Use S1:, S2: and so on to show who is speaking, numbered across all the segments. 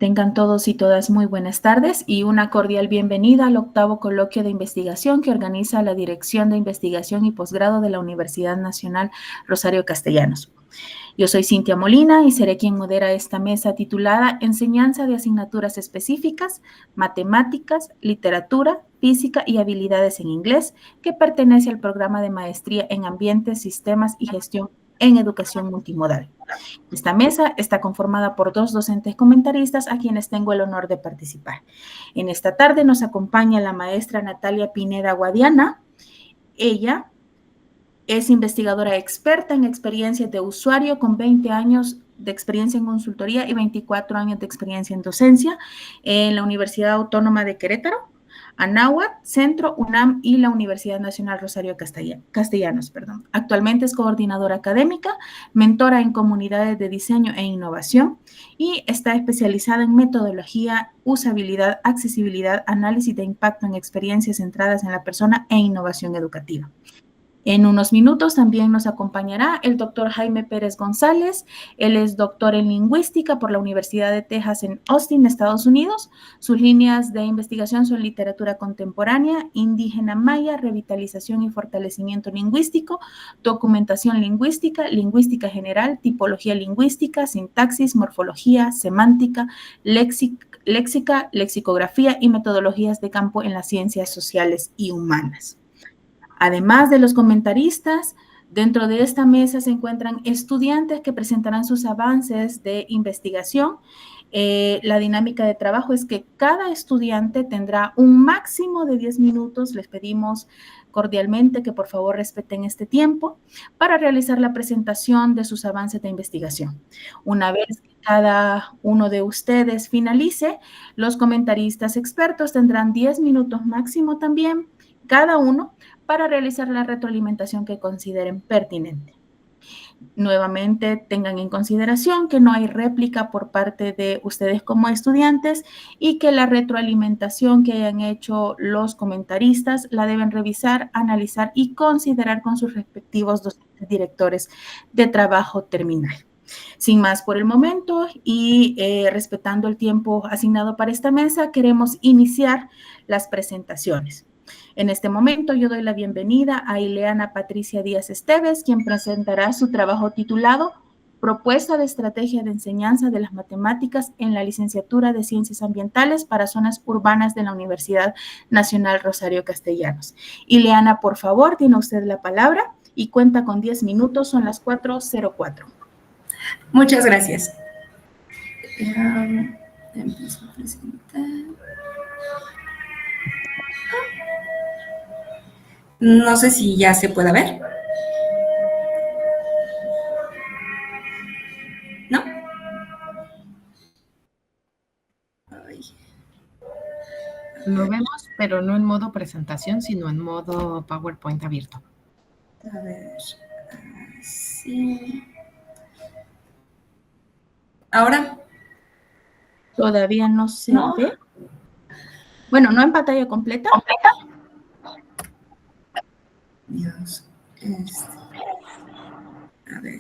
S1: Tengan todos y todas muy buenas tardes y una cordial bienvenida al octavo coloquio de investigación que organiza la Dirección de Investigación y Posgrado de la Universidad Nacional Rosario Castellanos. Yo soy Cintia Molina y seré quien modera esta mesa titulada Enseñanza de asignaturas específicas, matemáticas, literatura, física y habilidades en inglés, que pertenece al programa de maestría en ambientes, sistemas y gestión en educación multimodal. Esta mesa está conformada por 2 docentes comentaristas a quienes tengo el honor de participar. En esta tarde nos acompaña la maestra Natalia Pineda Guadiana. Ella es investigadora experta en experiencias de usuario con 20 años de experiencia en consultoría y 24 años de experiencia en docencia en la Universidad Autónoma de Querétaro, Anáhuac, Centro, UNAM y la Universidad Nacional Rosario Castellanos. Actualmente es coordinadora académica, mentora en comunidades de diseño e innovación y está especializada en metodología, usabilidad, accesibilidad, análisis de impacto en experiencias centradas en la persona e innovación educativa. En unos minutos también nos acompañará el doctor Jaime Pérez González. Él es doctor en lingüística por la Universidad de Texas en Austin, Estados Unidos. Sus líneas de investigación son literatura contemporánea, indígena maya, revitalización y fortalecimiento lingüístico, documentación lingüística, lingüística general, tipología lingüística, sintaxis, morfología, semántica, léxica, lexicografía y metodologías de campo en las ciencias sociales y humanas. Además de los comentaristas, dentro de esta mesa se encuentran estudiantes que presentarán sus avances de investigación. La dinámica de trabajo es que cada estudiante tendrá un máximo de 10 minutos. Les pedimos cordialmente que por favor respeten este tiempo para realizar la presentación de sus avances de investigación. Una vez que cada uno de ustedes finalice, los comentaristas expertos tendrán 10 minutos máximo también, cada uno, para realizar la retroalimentación que consideren pertinente. Nuevamente, tengan en consideración que no hay réplica por parte de ustedes como estudiantes y que la retroalimentación que hayan hecho los comentaristas la deben revisar, analizar y considerar con sus respectivos docentes directores de trabajo terminal. Sin más por el momento y respetando el tiempo asignado para esta mesa, queremos iniciar las presentaciones. En este momento yo doy la bienvenida a Ileana Patricia Díaz Esteves, quien presentará su trabajo titulado Propuesta de Estrategia de Enseñanza de las Matemáticas en la Licenciatura de Ciencias Ambientales para Zonas Urbanas de la Universidad Nacional Rosario Castellanos. Ileana, por favor, tiene usted la palabra y cuenta con 10 minutos, son las 4:04.
S2: Muchas gracias. Empiezo a presentar. No sé si ya se puede ver. ¿No? Ay.
S3: Lo vemos, pero no en modo presentación, sino en modo PowerPoint abierto.
S2: A ver, sí. ¿Ahora?
S1: Todavía no se ve. Bueno, no en pantalla completa.
S2: Dios, a ver.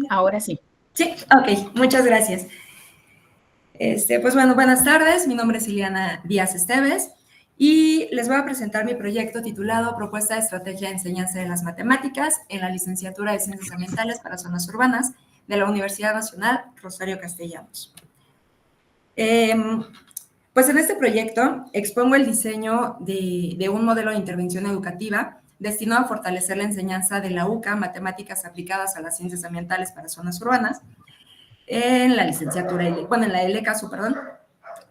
S1: Ahora sí.
S2: Sí, ok, muchas gracias. Pues bueno, buenas tardes, mi nombre es Ileana Díaz Esteves y les voy a presentar mi proyecto titulado Propuesta de Estrategia de Enseñanza de las Matemáticas en la Licenciatura de Ciencias Ambientales para Zonas Urbanas de la Universidad Nacional Rosario Castellanos. Pues en este proyecto expongo el diseño de un modelo de intervención educativa destinado a fortalecer la enseñanza de la UCA, Matemáticas aplicadas a las Ciencias Ambientales para Zonas Urbanas, en la licenciatura, en la LCASU,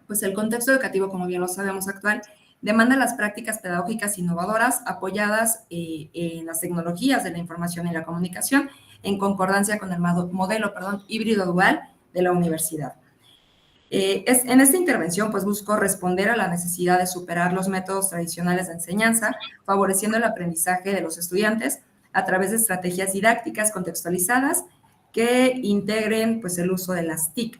S2: pues el contexto educativo, como bien lo sabemos actual, demanda las prácticas pedagógicas innovadoras apoyadas en las tecnologías de la información y la comunicación, en concordancia con el modelo híbrido dual de la universidad. En esta intervención, pues busco responder a la necesidad de superar los métodos tradicionales de enseñanza, favoreciendo el aprendizaje de los estudiantes a través de estrategias didácticas contextualizadas que integren pues, el uso de las TIC.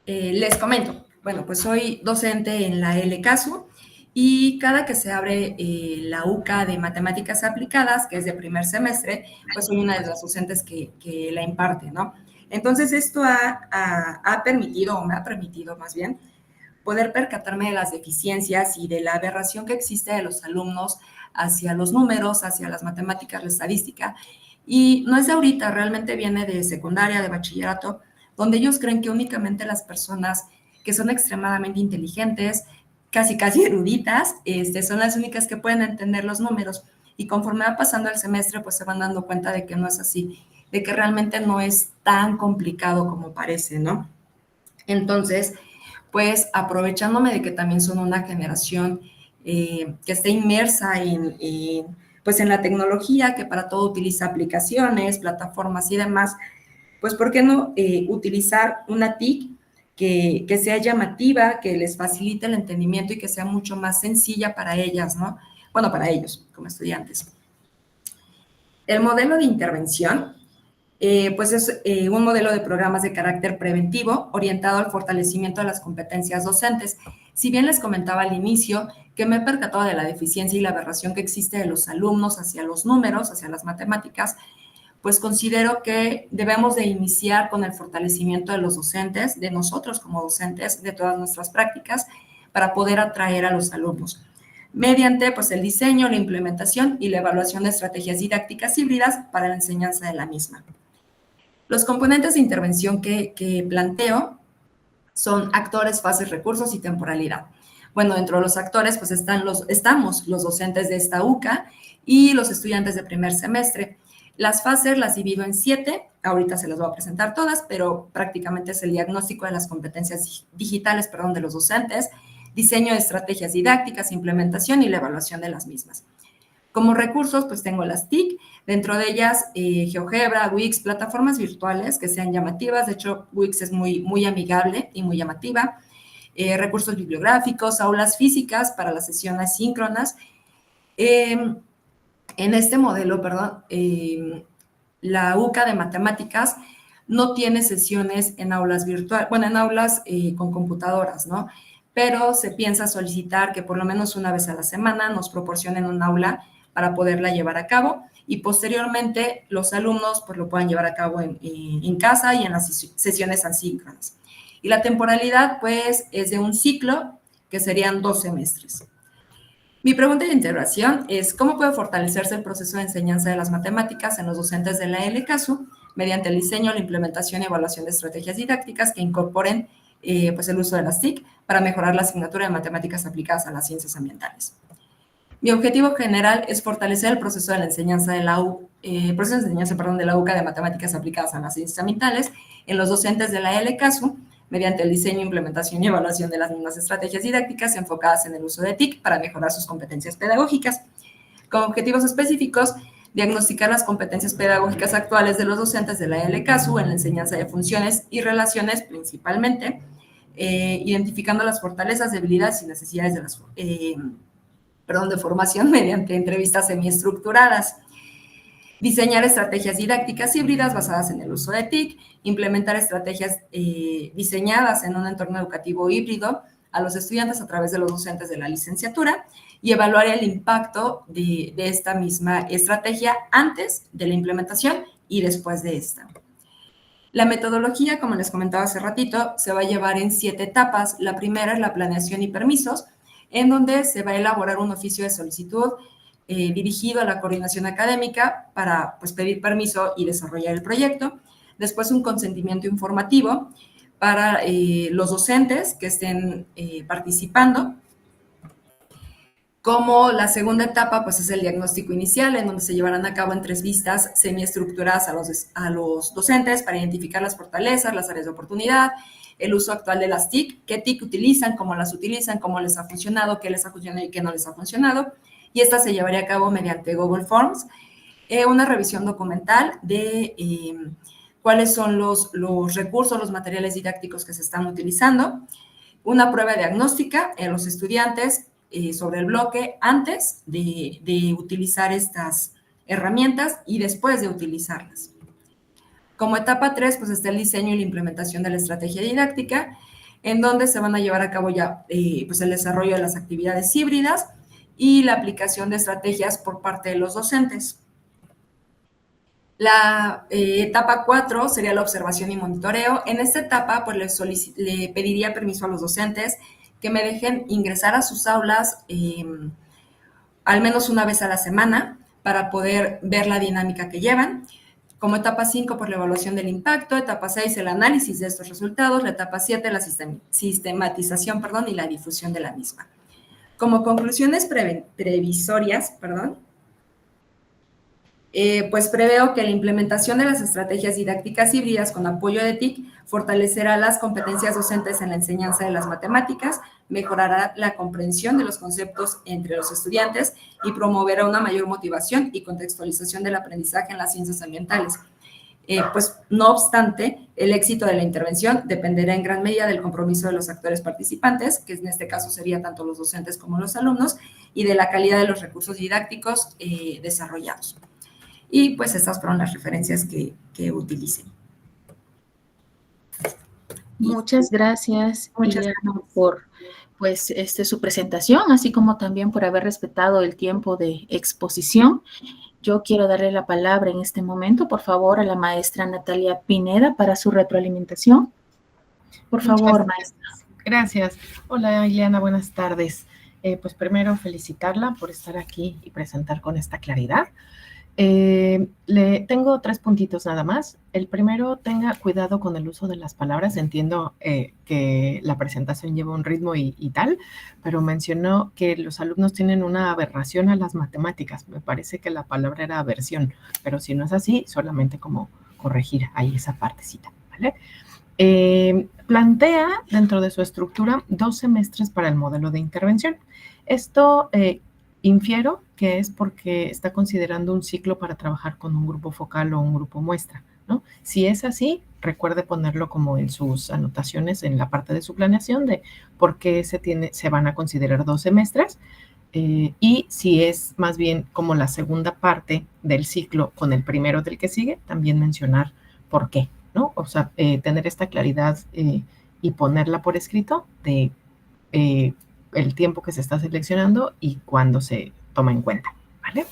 S2: Les comento, Bueno, pues soy docente en la LCASU y cada que se abre la UCA de Matemáticas Aplicadas, que es de primer semestre, pues soy una de las docentes que la imparte, ¿no? Entonces, esto ha permitido, o me ha permitido más bien, poder percatarme de las deficiencias y de la aberración que existe de los alumnos hacia los números, hacia las matemáticas, la estadística. Y no es de ahorita, realmente viene de secundaria, de bachillerato, donde ellos creen que únicamente las personas que son extremadamente inteligentes, casi eruditas, son las únicas que pueden entender los números. Y conforme va pasando el semestre, pues se van dando cuenta de que no es así, de que realmente no es tan complicado como parece, ¿no? Entonces, pues aprovechándome de que también son una generación que está inmersa pues en la tecnología, que para todo utiliza aplicaciones, plataformas y demás, pues ¿por qué no utilizar una TIC que sea llamativa, que les facilite el entendimiento y que sea mucho más sencilla para ellas, ¿no? Bueno, para ellos como estudiantes. El modelo de intervención pues es un modelo de programas de carácter preventivo orientado al fortalecimiento de las competencias docentes. Si bien les comentaba al inicio que me he percatado de la deficiencia y la aberración que existe de los alumnos hacia los números, hacia las matemáticas, pues considero que debemos de iniciar con el fortalecimiento de los docentes, de nosotros como docentes, de todas nuestras prácticas, para poder atraer a los alumnos mediante pues, el diseño, la implementación y la evaluación de estrategias didácticas híbridas para la enseñanza de la misma. Los componentes de intervención que planteo son actores, fases, recursos y temporalidad. Bueno, dentro de los actores, pues estamos los docentes de esta UCA y los estudiantes de primer semestre. Las fases las divido en 7, ahorita se las voy a presentar todas, pero prácticamente es el diagnóstico de las competencias digitales, de los docentes, diseño de estrategias didácticas, implementación y la evaluación de las mismas. Como recursos, pues tengo las TIC, dentro de ellas GeoGebra, Wix, plataformas virtuales que sean llamativas. De hecho, Wix es muy amigable y muy llamativa. Recursos bibliográficos, aulas físicas para las sesiones síncronas. En este modelo, la UCA de matemáticas no tiene sesiones en aulas virtuales, bueno, en aulas con computadoras, ¿no? Pero se piensa solicitar que por lo menos una vez a la semana nos proporcionen un aula para poderla llevar a cabo y posteriormente los alumnos pues lo puedan llevar a cabo en casa y en las sesiones asíncronas. Y la temporalidad pues es de un ciclo que serían 2 semestres. Mi pregunta de integración es ¿cómo puede fortalecerse el proceso de enseñanza de las matemáticas en los docentes de la LCASU mediante el diseño, la implementación y evaluación de estrategias didácticas que incorporen pues el uso de las TIC para mejorar la asignatura de matemáticas aplicadas a las ciencias ambientales? Mi objetivo general es fortalecer el proceso de la enseñanza de la UCA de matemáticas aplicadas a las ciencias ambientales en los docentes de la LCASU mediante el diseño, implementación y evaluación de las mismas estrategias didácticas enfocadas en el uso de TIC para mejorar sus competencias pedagógicas. Con objetivos específicos, diagnosticar las competencias pedagógicas actuales de los docentes de la LCASU en la enseñanza de funciones y relaciones principalmente, identificando las fortalezas, debilidades y necesidades de formación mediante entrevistas semiestructuradas. Diseñar estrategias didácticas híbridas basadas en el uso de TIC, implementar estrategias diseñadas en un entorno educativo híbrido a los estudiantes a través de los docentes de la licenciatura y evaluar el impacto de esta misma estrategia antes de la implementación y después de esta. La metodología, como les comentaba hace ratito, se va a llevar en 7 etapas. La primera es la planeación y permisos, en donde se va a elaborar un oficio de solicitud dirigido a la coordinación académica para pues, pedir permiso y desarrollar el proyecto. Después un consentimiento informativo para los docentes que estén participando. Como la segunda etapa, pues es el diagnóstico inicial, en donde se llevarán a cabo entrevistas semiestructuradas a los docentes para identificar las fortalezas, las áreas de oportunidad, el uso actual de las TIC, qué TIC utilizan, cómo las utilizan, cómo les ha funcionado, qué les ha funcionado y qué no les ha funcionado. Y esta se llevaría a cabo mediante Google Forms, una revisión documental de cuáles son los recursos, los materiales didácticos que se están utilizando, una prueba diagnóstica en los estudiantes sobre el bloque antes de utilizar estas herramientas y después de utilizarlas. Como etapa 3, pues está el diseño y la implementación de la estrategia didáctica, en donde se van a llevar a cabo ya pues el desarrollo de las actividades híbridas y la aplicación de estrategias por parte de los docentes. La etapa 4 sería la observación y monitoreo. En esta etapa, pues le pediría permiso a los docentes que me dejen ingresar a sus aulas al menos una vez a la semana para poder ver la dinámica que llevan. Como etapa 5, por la evaluación del impacto, etapa 6, el análisis de estos resultados, la etapa 7, la sistematización, y la difusión de la misma. Como conclusiones previsorias, pues preveo que la implementación de las estrategias didácticas híbridas con apoyo de TIC fortalecerá las competencias docentes en la enseñanza de las matemáticas, mejorará la comprensión de los conceptos entre los estudiantes y promoverá una mayor motivación y contextualización del aprendizaje en las ciencias ambientales. Pues no obstante, el éxito de la intervención dependerá en gran medida del compromiso de los actores participantes, que en este caso sería tanto los docentes como los alumnos, y de la calidad de los recursos didácticos desarrollados. Y pues estas fueron las referencias que utilicé.
S1: Muchas gracias, Ileana, por pues su presentación, así como también por haber respetado el tiempo de exposición. Yo quiero darle la palabra en este momento, por favor, a la maestra Natalia Pineda para su retroalimentación. Por favor, maestra.
S3: Gracias. Hola, Ileana, buenas tardes. Pues primero felicitarla por estar aquí y presentar con esta claridad. Tengo 3 puntitos nada más. El primero, tenga cuidado con el uso de las palabras. Entiendo que la presentación lleva un ritmo y tal, pero mencionó que los alumnos tienen una aberración a las matemáticas. Me parece que la palabra era aversión, pero si no es así, solamente como corregir ahí esa partecita, ¿vale? Plantea dentro de su estructura 2 semestres para el modelo de intervención. Esto infiero que es porque está considerando un ciclo para trabajar con un grupo focal o un grupo muestra, ¿no? Si es así, recuerde ponerlo como en sus anotaciones en la parte de su planeación de por qué se van a considerar 2 semestres y si es más bien como la segunda parte del ciclo con el primero del que sigue, también mencionar por qué, ¿no? O sea, tener esta claridad y ponerla por escrito de el tiempo que se está seleccionando y cuándo se toma en cuenta, ¿vale?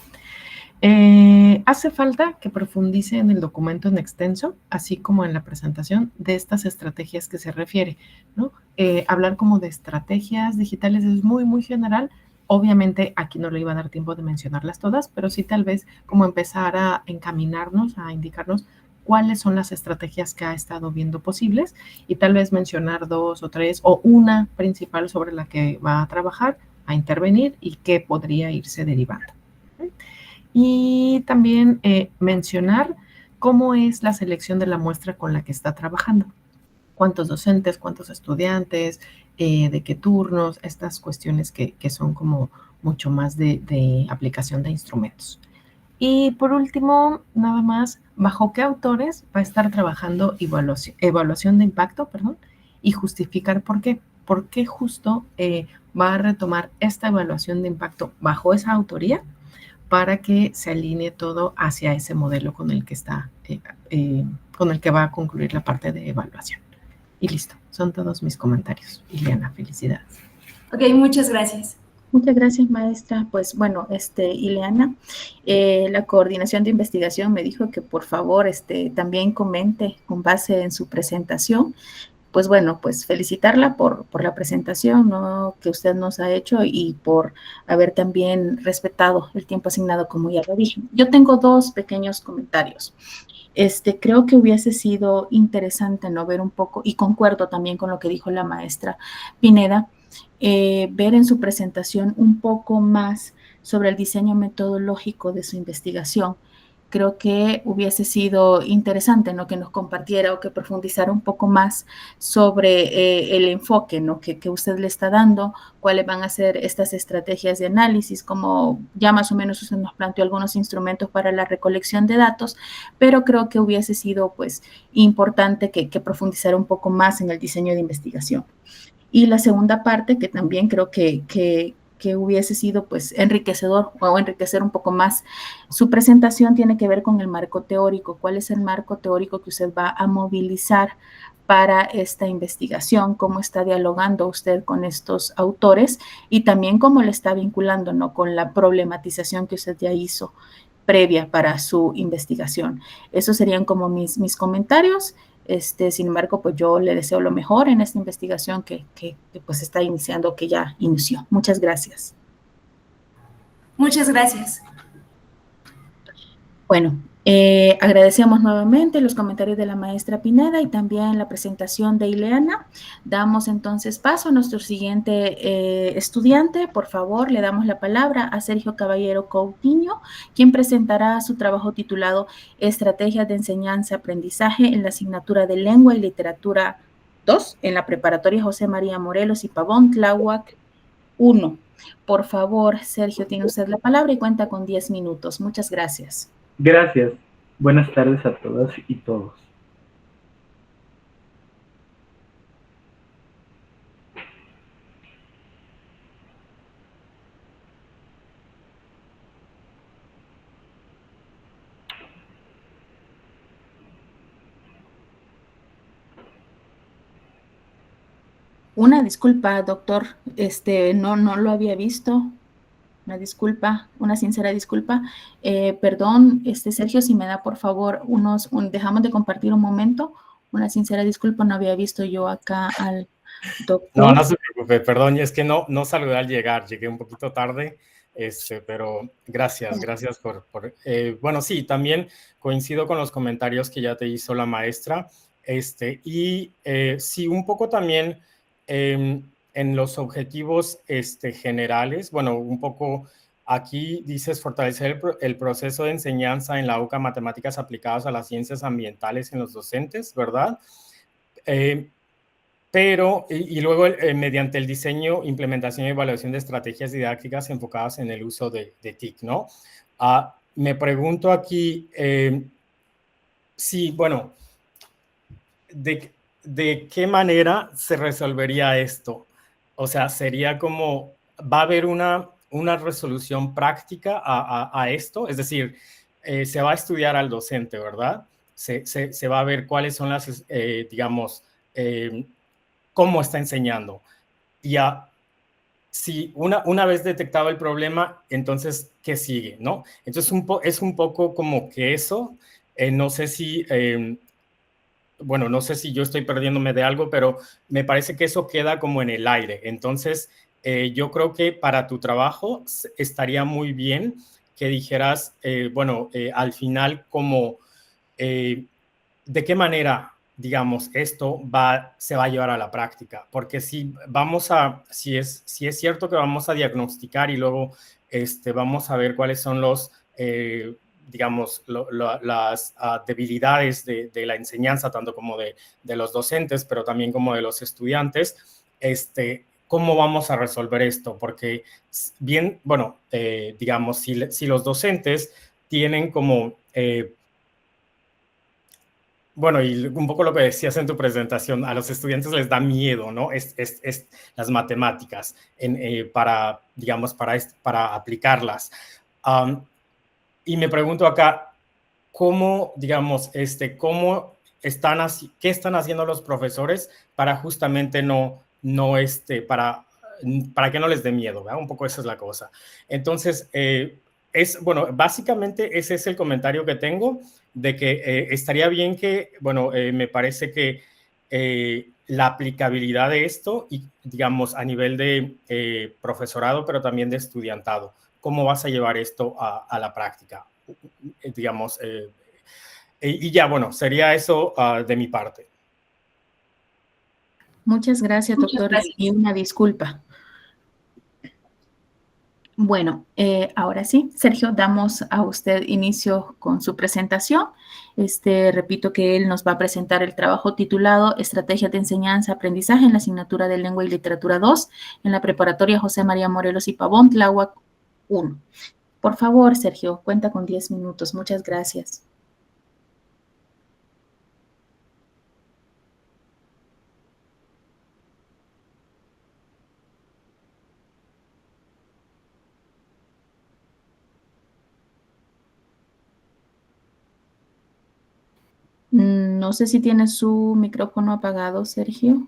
S3: Hace falta que profundice en el documento en extenso, así como en la presentación de estas estrategias que se refiere, ¿no? Hablar como de estrategias digitales es muy, muy general. Obviamente aquí no le iba a dar tiempo de mencionarlas todas, pero sí tal vez como empezar a encaminarnos, a indicarnos cuáles son las estrategias que ha estado viendo posibles y tal vez mencionar 2 o 3 o una principal sobre la que va a trabajar, a intervenir y qué podría irse derivando. Y también mencionar cómo es la selección de la muestra con la que está trabajando. Cuántos docentes, cuántos estudiantes, de qué turnos, estas cuestiones que son como mucho más de aplicación de instrumentos. Y por último, nada más, bajo qué autores va a estar trabajando evaluación de impacto, y justificar por qué justo va a retomar esta evaluación de impacto bajo esa autoría para que se alinee todo hacia ese modelo con el que está, con el que va a concluir la parte de evaluación. Y listo, son todos mis comentarios. Ileana, felicidades.
S2: Ok, muchas gracias.
S1: Muchas gracias, maestra. Pues bueno, Ileana, la coordinación de investigación me dijo que por favor también comente con base en su presentación. Pues bueno, pues felicitarla por la presentación, ¿no?, que usted nos ha hecho y por haber también respetado el tiempo asignado, como ya lo dije. Yo tengo 2 pequeños comentarios. Creo que hubiese sido interesante, ¿no?, ver un poco, y concuerdo también con lo que dijo la maestra Pineda, ver en su presentación un poco más sobre el diseño metodológico de su investigación. Creo que hubiese sido interesante, ¿no?, que nos compartiera o que profundizara un poco más sobre el enfoque, ¿no?, que usted le está dando, cuáles van a ser estas estrategias de análisis, como ya más o menos usted nos planteó algunos instrumentos para la recolección de datos, pero creo que hubiese sido pues importante que profundizara un poco más en el diseño de investigación. Y la segunda parte, que también creo que que hubiese sido pues enriquecedor o enriquecer un poco más su presentación tiene que ver con el marco teórico. ¿Cuál es el marco teórico que usted va a movilizar para esta investigación? ¿Cómo está dialogando usted con estos autores? Y también cómo le está vinculando, ¿no?, con la problematización que usted ya hizo previa para su investigación. Esos serían como mis comentarios. Sin embargo, pues yo le deseo lo mejor en esta investigación que pues está iniciando, que ya inició. Muchas gracias.
S2: Muchas gracias.
S1: Bueno, agradecemos nuevamente los comentarios de la maestra Pineda y también la presentación de Ileana. Damos entonces paso a nuestro siguiente estudiante. Por favor, le damos la palabra a Sergio Caballero Coutinho, quien presentará su trabajo titulado Estrategias de enseñanza-aprendizaje en la asignatura de Lengua y Literatura 2 en la preparatoria José María Morelos y Pavón, Tláhuac 1. Por favor, Sergio, tiene usted la palabra y cuenta con 10 minutos. Muchas gracias.
S4: Gracias. Buenas tardes a todas y todos.
S1: Una disculpa, doctor, no lo había visto. Una disculpa, una sincera disculpa. Perdón, Sergio, si me da por favor dejamos de compartir un momento. Una sincera disculpa, no había visto yo acá al doctor.
S5: No se preocupe, perdón, es que no saludé al llegar, llegué un poquito tarde, pero gracias por bueno, sí, también coincido con los comentarios que ya te hizo la maestra, y sí, un poco también en los objetivos generales, bueno, un poco aquí dices fortalecer el proceso de enseñanza en la UCA Matemáticas aplicadas a las ciencias ambientales en los docentes, ¿verdad? Pero, y luego mediante el diseño, implementación y evaluación de estrategias didácticas enfocadas en el uso de TIC, ¿no? Me pregunto aquí, sí, bueno, ¿de qué manera se resolvería esto? O sea, sería como, ¿va a haber una resolución práctica a esto? Es decir, se va a estudiar al docente, ¿verdad? Se va a ver cuáles son las, digamos, cómo está enseñando. Y si una vez detectado el problema, entonces, ¿qué sigue? ¿No? Entonces, es un poco como que eso, no sé si, bueno, no sé si yo estoy perdiéndome de algo, pero me parece que eso queda como en el aire. Entonces, yo creo que para tu trabajo estaría muy bien que dijeras, bueno, al final, como, ¿de qué manera, digamos, esto se va a llevar a la práctica? Porque si si es cierto que vamos a diagnosticar y luego vamos a ver cuáles son los, digamos, las debilidades de la enseñanza, tanto como de los docentes, pero también como de los estudiantes, ¿cómo vamos a resolver esto? Porque bien, bueno, digamos, si los docentes tienen como bueno, y un poco lo que decías en tu presentación, a los estudiantes les da miedo, ¿no? Las matemáticas para, digamos, para aplicarlas. Y me pregunto acá, ¿cómo, digamos, qué están haciendo los profesores para justamente para que no les dé miedo, ¿verdad? Un poco esa es la cosa. Entonces, bueno, básicamente ese es el comentario que tengo de que estaría bien que, bueno, me parece que la aplicabilidad de esto, y digamos, a nivel de profesorado, pero también de estudiantado, ¿cómo vas a llevar esto a la práctica? Digamos, y ya, bueno, sería eso de mi parte.
S1: Muchas gracias, doctor, y una disculpa. Bueno, ahora sí, Sergio, damos a usted inicio con su presentación. Repito que él nos va a presentar el trabajo titulado Estrategias de enseñanza, aprendizaje en la asignatura de Lengua y Literatura 2 en la preparatoria José María Morelos y Pavón, Tláhuac 1. Por favor, Sergio, cuenta con 10 minutos. Muchas gracias. No sé si tiene su micrófono apagado, Sergio.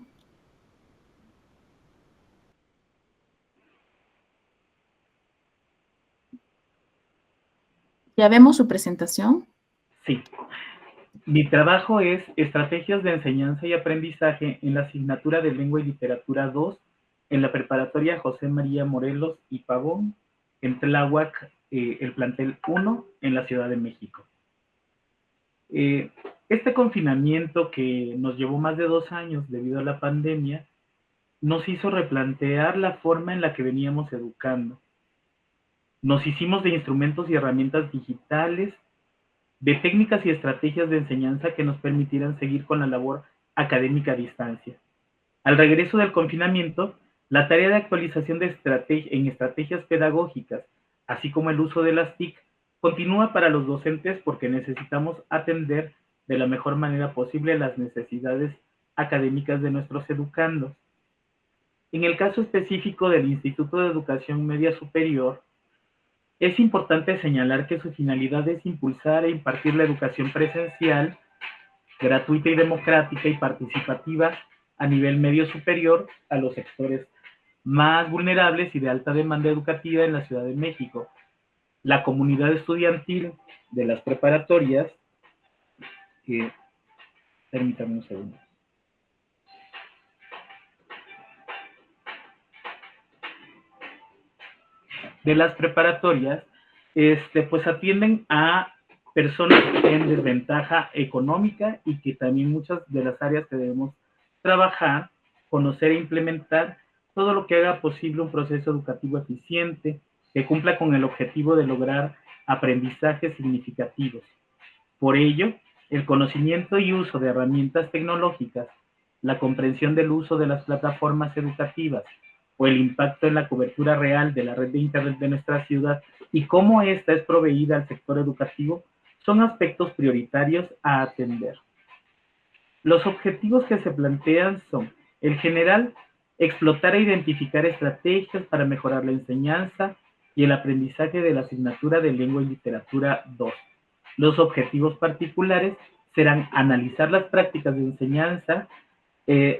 S1: ¿Ya vemos su presentación?
S4: Sí. Mi trabajo es Estrategias de Enseñanza y Aprendizaje en la asignatura de Lengua y Literatura 2 en la preparatoria José María Morelos y Pavón, en Tláhuac, el plantel 1, en la Ciudad de México. Este confinamiento, que nos llevó más de 2 años debido a la pandemia, nos hizo replantear la forma en la que veníamos educando. Nos hicimos de instrumentos y herramientas digitales, de técnicas y estrategias de enseñanza que nos permitieran seguir con la labor académica a distancia. Al regreso del confinamiento, la tarea de actualización en estrategias pedagógicas, así como el uso de las TIC, continúa para los docentes porque necesitamos atender de la mejor manera posible las necesidades académicas de nuestros educandos. En el caso específico del Instituto de Educación Media Superior, es importante señalar que su finalidad es impulsar e impartir la educación presencial, gratuita y democrática y participativa a nivel medio superior a los sectores más vulnerables y de alta demanda educativa en la Ciudad de México. La comunidad estudiantil de las preparatorias, permítanme un segundo. De las preparatorias, pues atienden a personas en desventaja económica y que también muchas de las áreas que debemos trabajar, conocer e implementar todo lo que haga posible un proceso educativo eficiente que cumpla con el objetivo de lograr aprendizajes significativos. Por ello, el conocimiento y uso de herramientas tecnológicas, la comprensión del uso de las plataformas educativas o el impacto en la cobertura real de la red de Internet de nuestra ciudad y cómo ésta es proveída al sector educativo son aspectos prioritarios a atender. Los objetivos que se plantean son, en general, explotar e identificar estrategias para mejorar la enseñanza y el aprendizaje de la asignatura de Lengua y Literatura 2. Los objetivos particulares serán analizar las prácticas de enseñanza,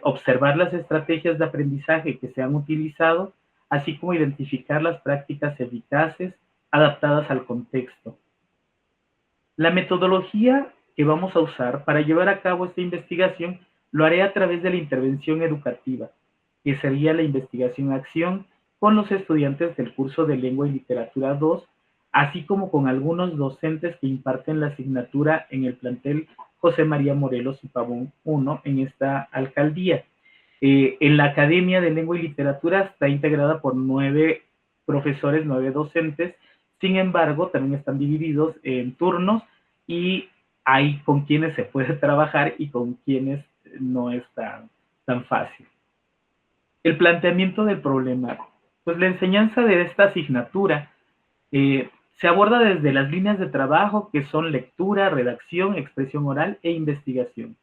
S4: observar las estrategias de aprendizaje que se han utilizado, así como identificar las prácticas eficaces adaptadas al contexto. La metodología que vamos a usar para llevar a cabo esta investigación lo haré a través de la intervención educativa, que sería la investigación-acción con los estudiantes del curso de Lengua y Literatura 2, así como con algunos docentes que imparten la asignatura en el plantel José María Morelos y Pavón 1 en esta alcaldía. En la Academia de Lengua y Literatura está integrada por 9 profesores, 9 docentes, sin embargo, también están divididos en turnos y hay con quienes se puede trabajar y con quienes no es tan fácil. El planteamiento del problema. Pues la enseñanza de esta asignatura se aborda desde las líneas de trabajo que son lectura, redacción, expresión oral e investigación.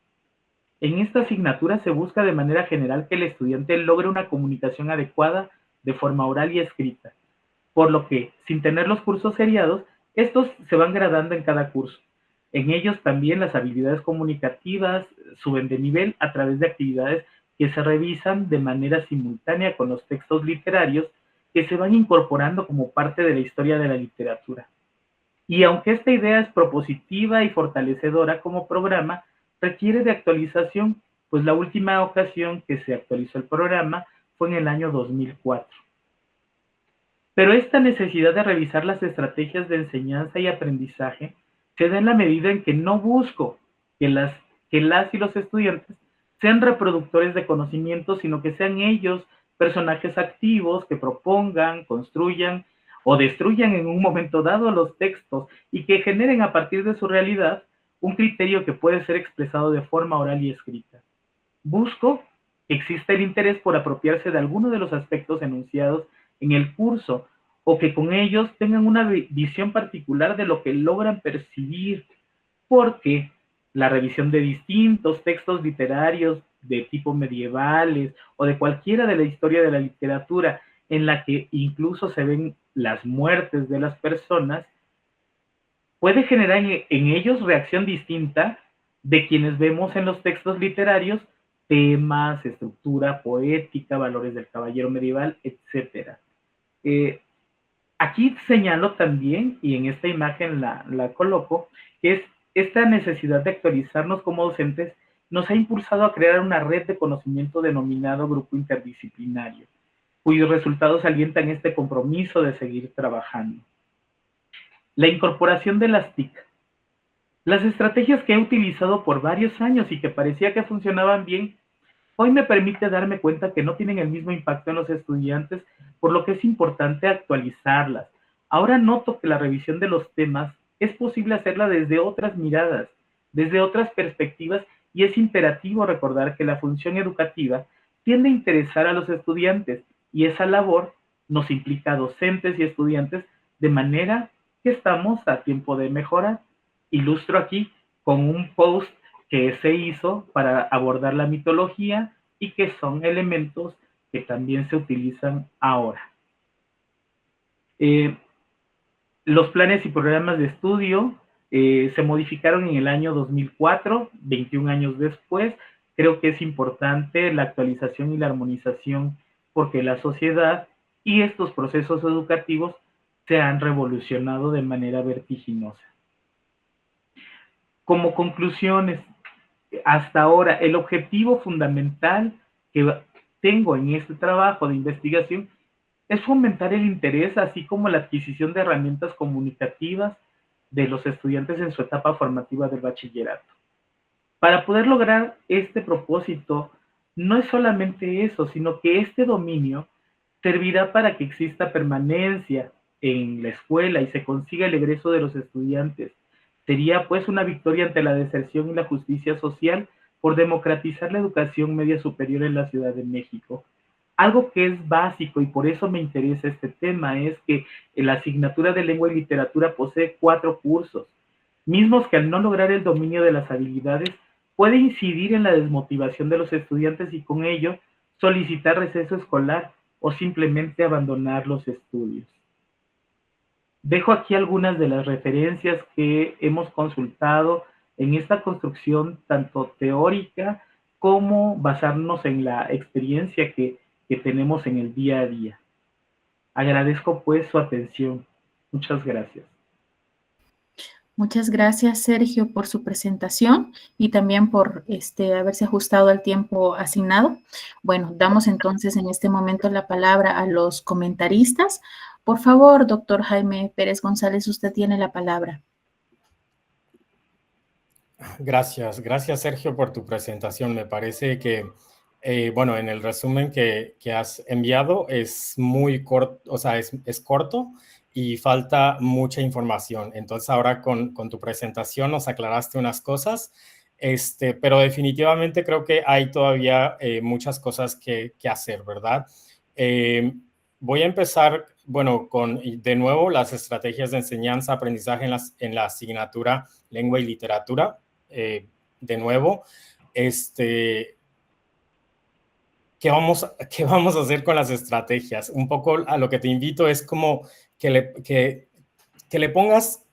S4: En esta asignatura se busca de manera general que el estudiante logre una comunicación adecuada de forma oral y escrita, por lo que, sin tener los cursos seriados, estos se van gradando en cada curso. En ellos también las habilidades comunicativas suben de nivel a través de actividades que se revisan de manera simultánea con los textos literarios que se van incorporando como parte de la historia de la literatura. Y aunque esta idea es propositiva y fortalecedora como programa, requiere de actualización, pues la última ocasión que se actualizó el programa fue en el año 2004. Pero esta necesidad de revisar las estrategias de enseñanza y aprendizaje se da en la medida en que no busco que las y los estudiantes sean reproductores de conocimiento, sino que sean ellos personajes activos que propongan, construyan o destruyan en un momento dado los textos y que generen a partir de su realidad un criterio que puede ser expresado de forma oral y escrita. Busco que exista el interés por apropiarse de alguno de los aspectos enunciados en el curso o que con ellos tengan una visión particular de lo que logran percibir, porque la revisión de distintos textos literarios de tipo medievales o de cualquiera de la historia de la literatura en la que incluso se ven las muertes de las personas, puede generar en ellos reacción distinta de quienes vemos en los textos literarios temas, estructura poética, valores del caballero medieval, etc. Aquí señalo también, y en esta imagen la coloco, que es esta necesidad de actualizarnos como docentes nos ha impulsado a crear una red de conocimiento denominado Grupo Interdisciplinario, cuyos resultados alientan este compromiso de seguir trabajando. La incorporación de las TIC. Las estrategias que he utilizado por varios años y que parecía que funcionaban bien, hoy me permite darme cuenta que no tienen el mismo impacto en los estudiantes, por lo que es importante actualizarlas. Ahora noto que la revisión de los temas es posible hacerla desde otras miradas, desde otras perspectivas, y es imperativo recordar que la función educativa tiende a interesar a los estudiantes, y esa labor nos implica a docentes y estudiantes, de manera que estamos a tiempo de mejorar. Ilustro aquí con un post que se hizo para abordar la mitología y que son elementos que también se utilizan ahora. Los planes y programas de estudio se modificaron en el año 2004, 21 años después. Creo que es importante la actualización y la armonización porque la sociedad y estos procesos educativos se han revolucionado de manera vertiginosa. Como conclusiones, hasta ahora el objetivo fundamental que tengo en este trabajo de investigación es fomentar el interés, así como la adquisición de herramientas comunicativas de los estudiantes en su etapa formativa del bachillerato. Para poder lograr este propósito, no es solamente eso, sino que este dominio servirá para que exista permanencia en la escuela y se consiga el egreso de los estudiantes. Sería pues una victoria ante la deserción y la justicia social por democratizar la educación media superior en la Ciudad de México. Algo que es básico y por eso me interesa este tema es que la asignatura de lengua y literatura posee 4 cursos, mismos que al no lograr el dominio de las habilidades puede incidir en la desmotivación de los estudiantes y con ello solicitar receso escolar o simplemente abandonar los estudios. Dejo aquí algunas de las referencias que hemos consultado en esta construcción tanto teórica como basarnos en la experiencia que tenemos en el día a día. Agradezco pues su atención. Muchas gracias.
S1: Muchas gracias, Sergio, por su presentación y también por haberse ajustado al tiempo asignado. Bueno, damos entonces en este momento la palabra a los comentaristas. Por favor, doctor Jaime Pérez González, usted tiene la palabra.
S5: Gracias, Sergio, por tu presentación. Me parece que, bueno, en el resumen que has enviado es muy corto, o sea, es corto y falta mucha información. Entonces, ahora con tu presentación nos aclaraste unas cosas, pero definitivamente creo que hay todavía muchas cosas que hacer, ¿verdad? Voy a empezar, bueno, con, de nuevo, las estrategias de enseñanza, aprendizaje en la asignatura Lengua y Literatura. De nuevo, ¿qué vamos a hacer con las estrategias? Un poco a lo que te invito es como que le pongas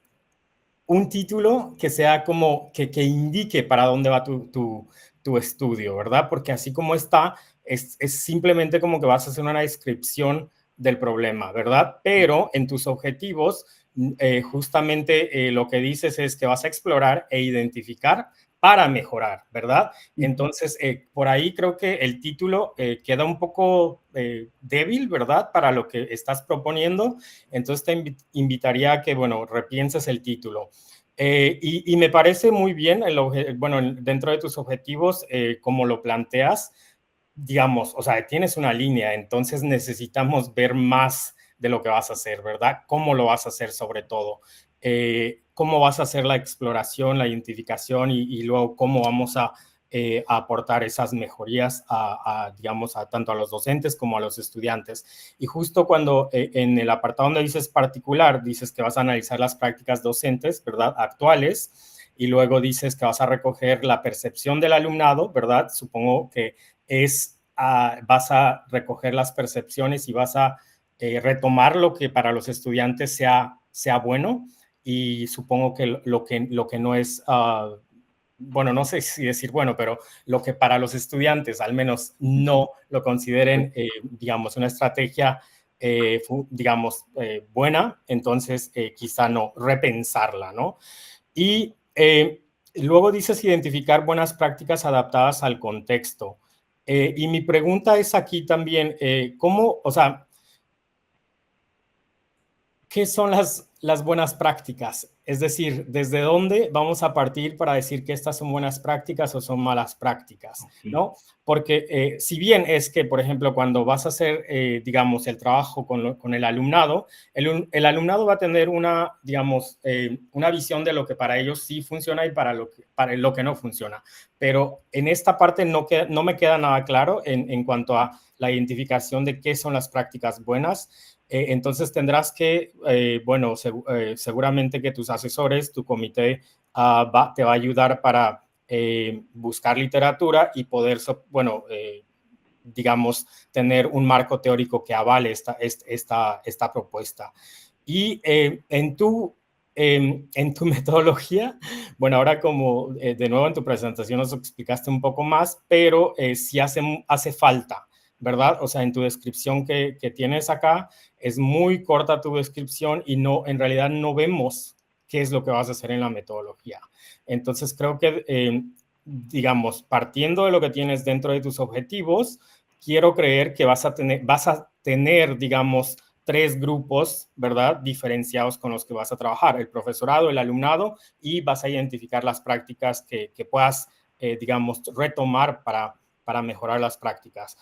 S5: un título que sea como que indique para dónde va tu estudio, ¿verdad? Porque así como está, es simplemente como que vas a hacer una descripción del problema, ¿verdad? Pero en tus objetivos, justamente lo que dices es que vas a explorar e identificar para mejorar, ¿verdad? Entonces, por ahí creo que el título queda un poco débil, ¿verdad? Para lo que estás proponiendo. Entonces, te invitaría a que, bueno, repienses el título. Y me parece muy bien, bueno, dentro de tus objetivos, como lo planteas, digamos, o sea, tienes una línea, entonces necesitamos ver más de lo que vas a hacer, ¿verdad? ¿Cómo lo vas a hacer sobre todo? ¿Cómo vas a hacer la exploración, la identificación y luego cómo vamos a aportar esas mejorías digamos, tanto a los docentes como a los estudiantes? Y justo cuando en el apartado donde dices particular, dices que vas a analizar las prácticas docentes, ¿verdad? Actuales, y luego dices que vas a recoger la percepción del alumnado, ¿verdad? Supongo que vas a recoger las percepciones y vas a retomar lo que para los estudiantes sea bueno, y supongo que lo que no es bueno, no sé si decir bueno, pero lo que para los estudiantes al menos no lo consideren, digamos, una estrategia, digamos, buena, entonces quizá no, repensarla, ¿no? Y luego dices identificar buenas prácticas adaptadas al contexto. Y mi pregunta es aquí también, ¿cómo, o sea, qué son las buenas prácticas? Es decir, ¿desde dónde vamos a partir para decir que estas son buenas prácticas o son malas prácticas? ¿No? Porque si bien es que, por ejemplo, cuando vas a hacer, digamos, el trabajo con el alumnado, el alumnado va a tener una, digamos, una visión de lo que para ellos sí funciona y para lo que no funciona. Pero en esta parte no me queda nada claro en cuanto a la identificación de qué son las prácticas buenas. Entonces tendrás que, bueno, seguramente que tus asesores, tu comité te va a ayudar para buscar literatura y poder, bueno, digamos, tener un marco teórico que avale esta propuesta. Y en tu metodología, bueno, ahora como de nuevo en tu presentación nos explicaste un poco más, pero sí hace falta, ¿verdad? O sea, en tu descripción que tienes acá, es muy corta tu descripción y en realidad no vemos qué es lo que vas a hacer en la metodología. Entonces, creo que, digamos, partiendo de lo que tienes dentro de tus objetivos, quiero creer que vas a tener, digamos, 3 grupos, ¿verdad?, diferenciados con los que vas a trabajar, el profesorado, el alumnado, y vas a identificar las prácticas que puedas, digamos, retomar para mejorar las prácticas.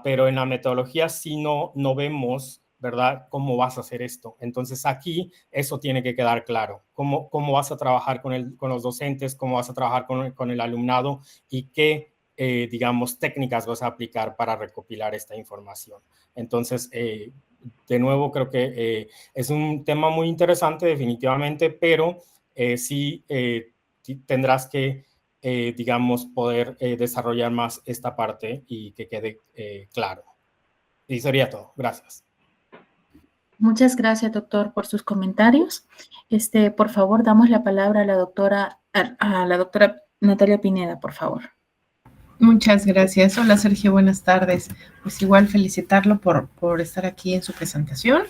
S5: Pero en la metodología sí no vemos, ¿verdad?, cómo vas a hacer esto. Entonces aquí eso tiene que quedar claro. Cómo vas a trabajar con los docentes, cómo vas a trabajar con el alumnado y qué, digamos, técnicas vas a aplicar para recopilar esta información. Entonces, de nuevo, creo que es un tema muy interesante definitivamente, pero sí tendrás que digamos, poder desarrollar más esta parte y que quede claro. Y sería todo. Gracias.
S1: Muchas gracias, doctor, por sus comentarios. Por favor, damos la palabra a la doctora Natalia Pineda, por favor.
S3: Muchas gracias. Hola, Sergio, buenas tardes. Pues igual felicitarlo por estar aquí en su presentación.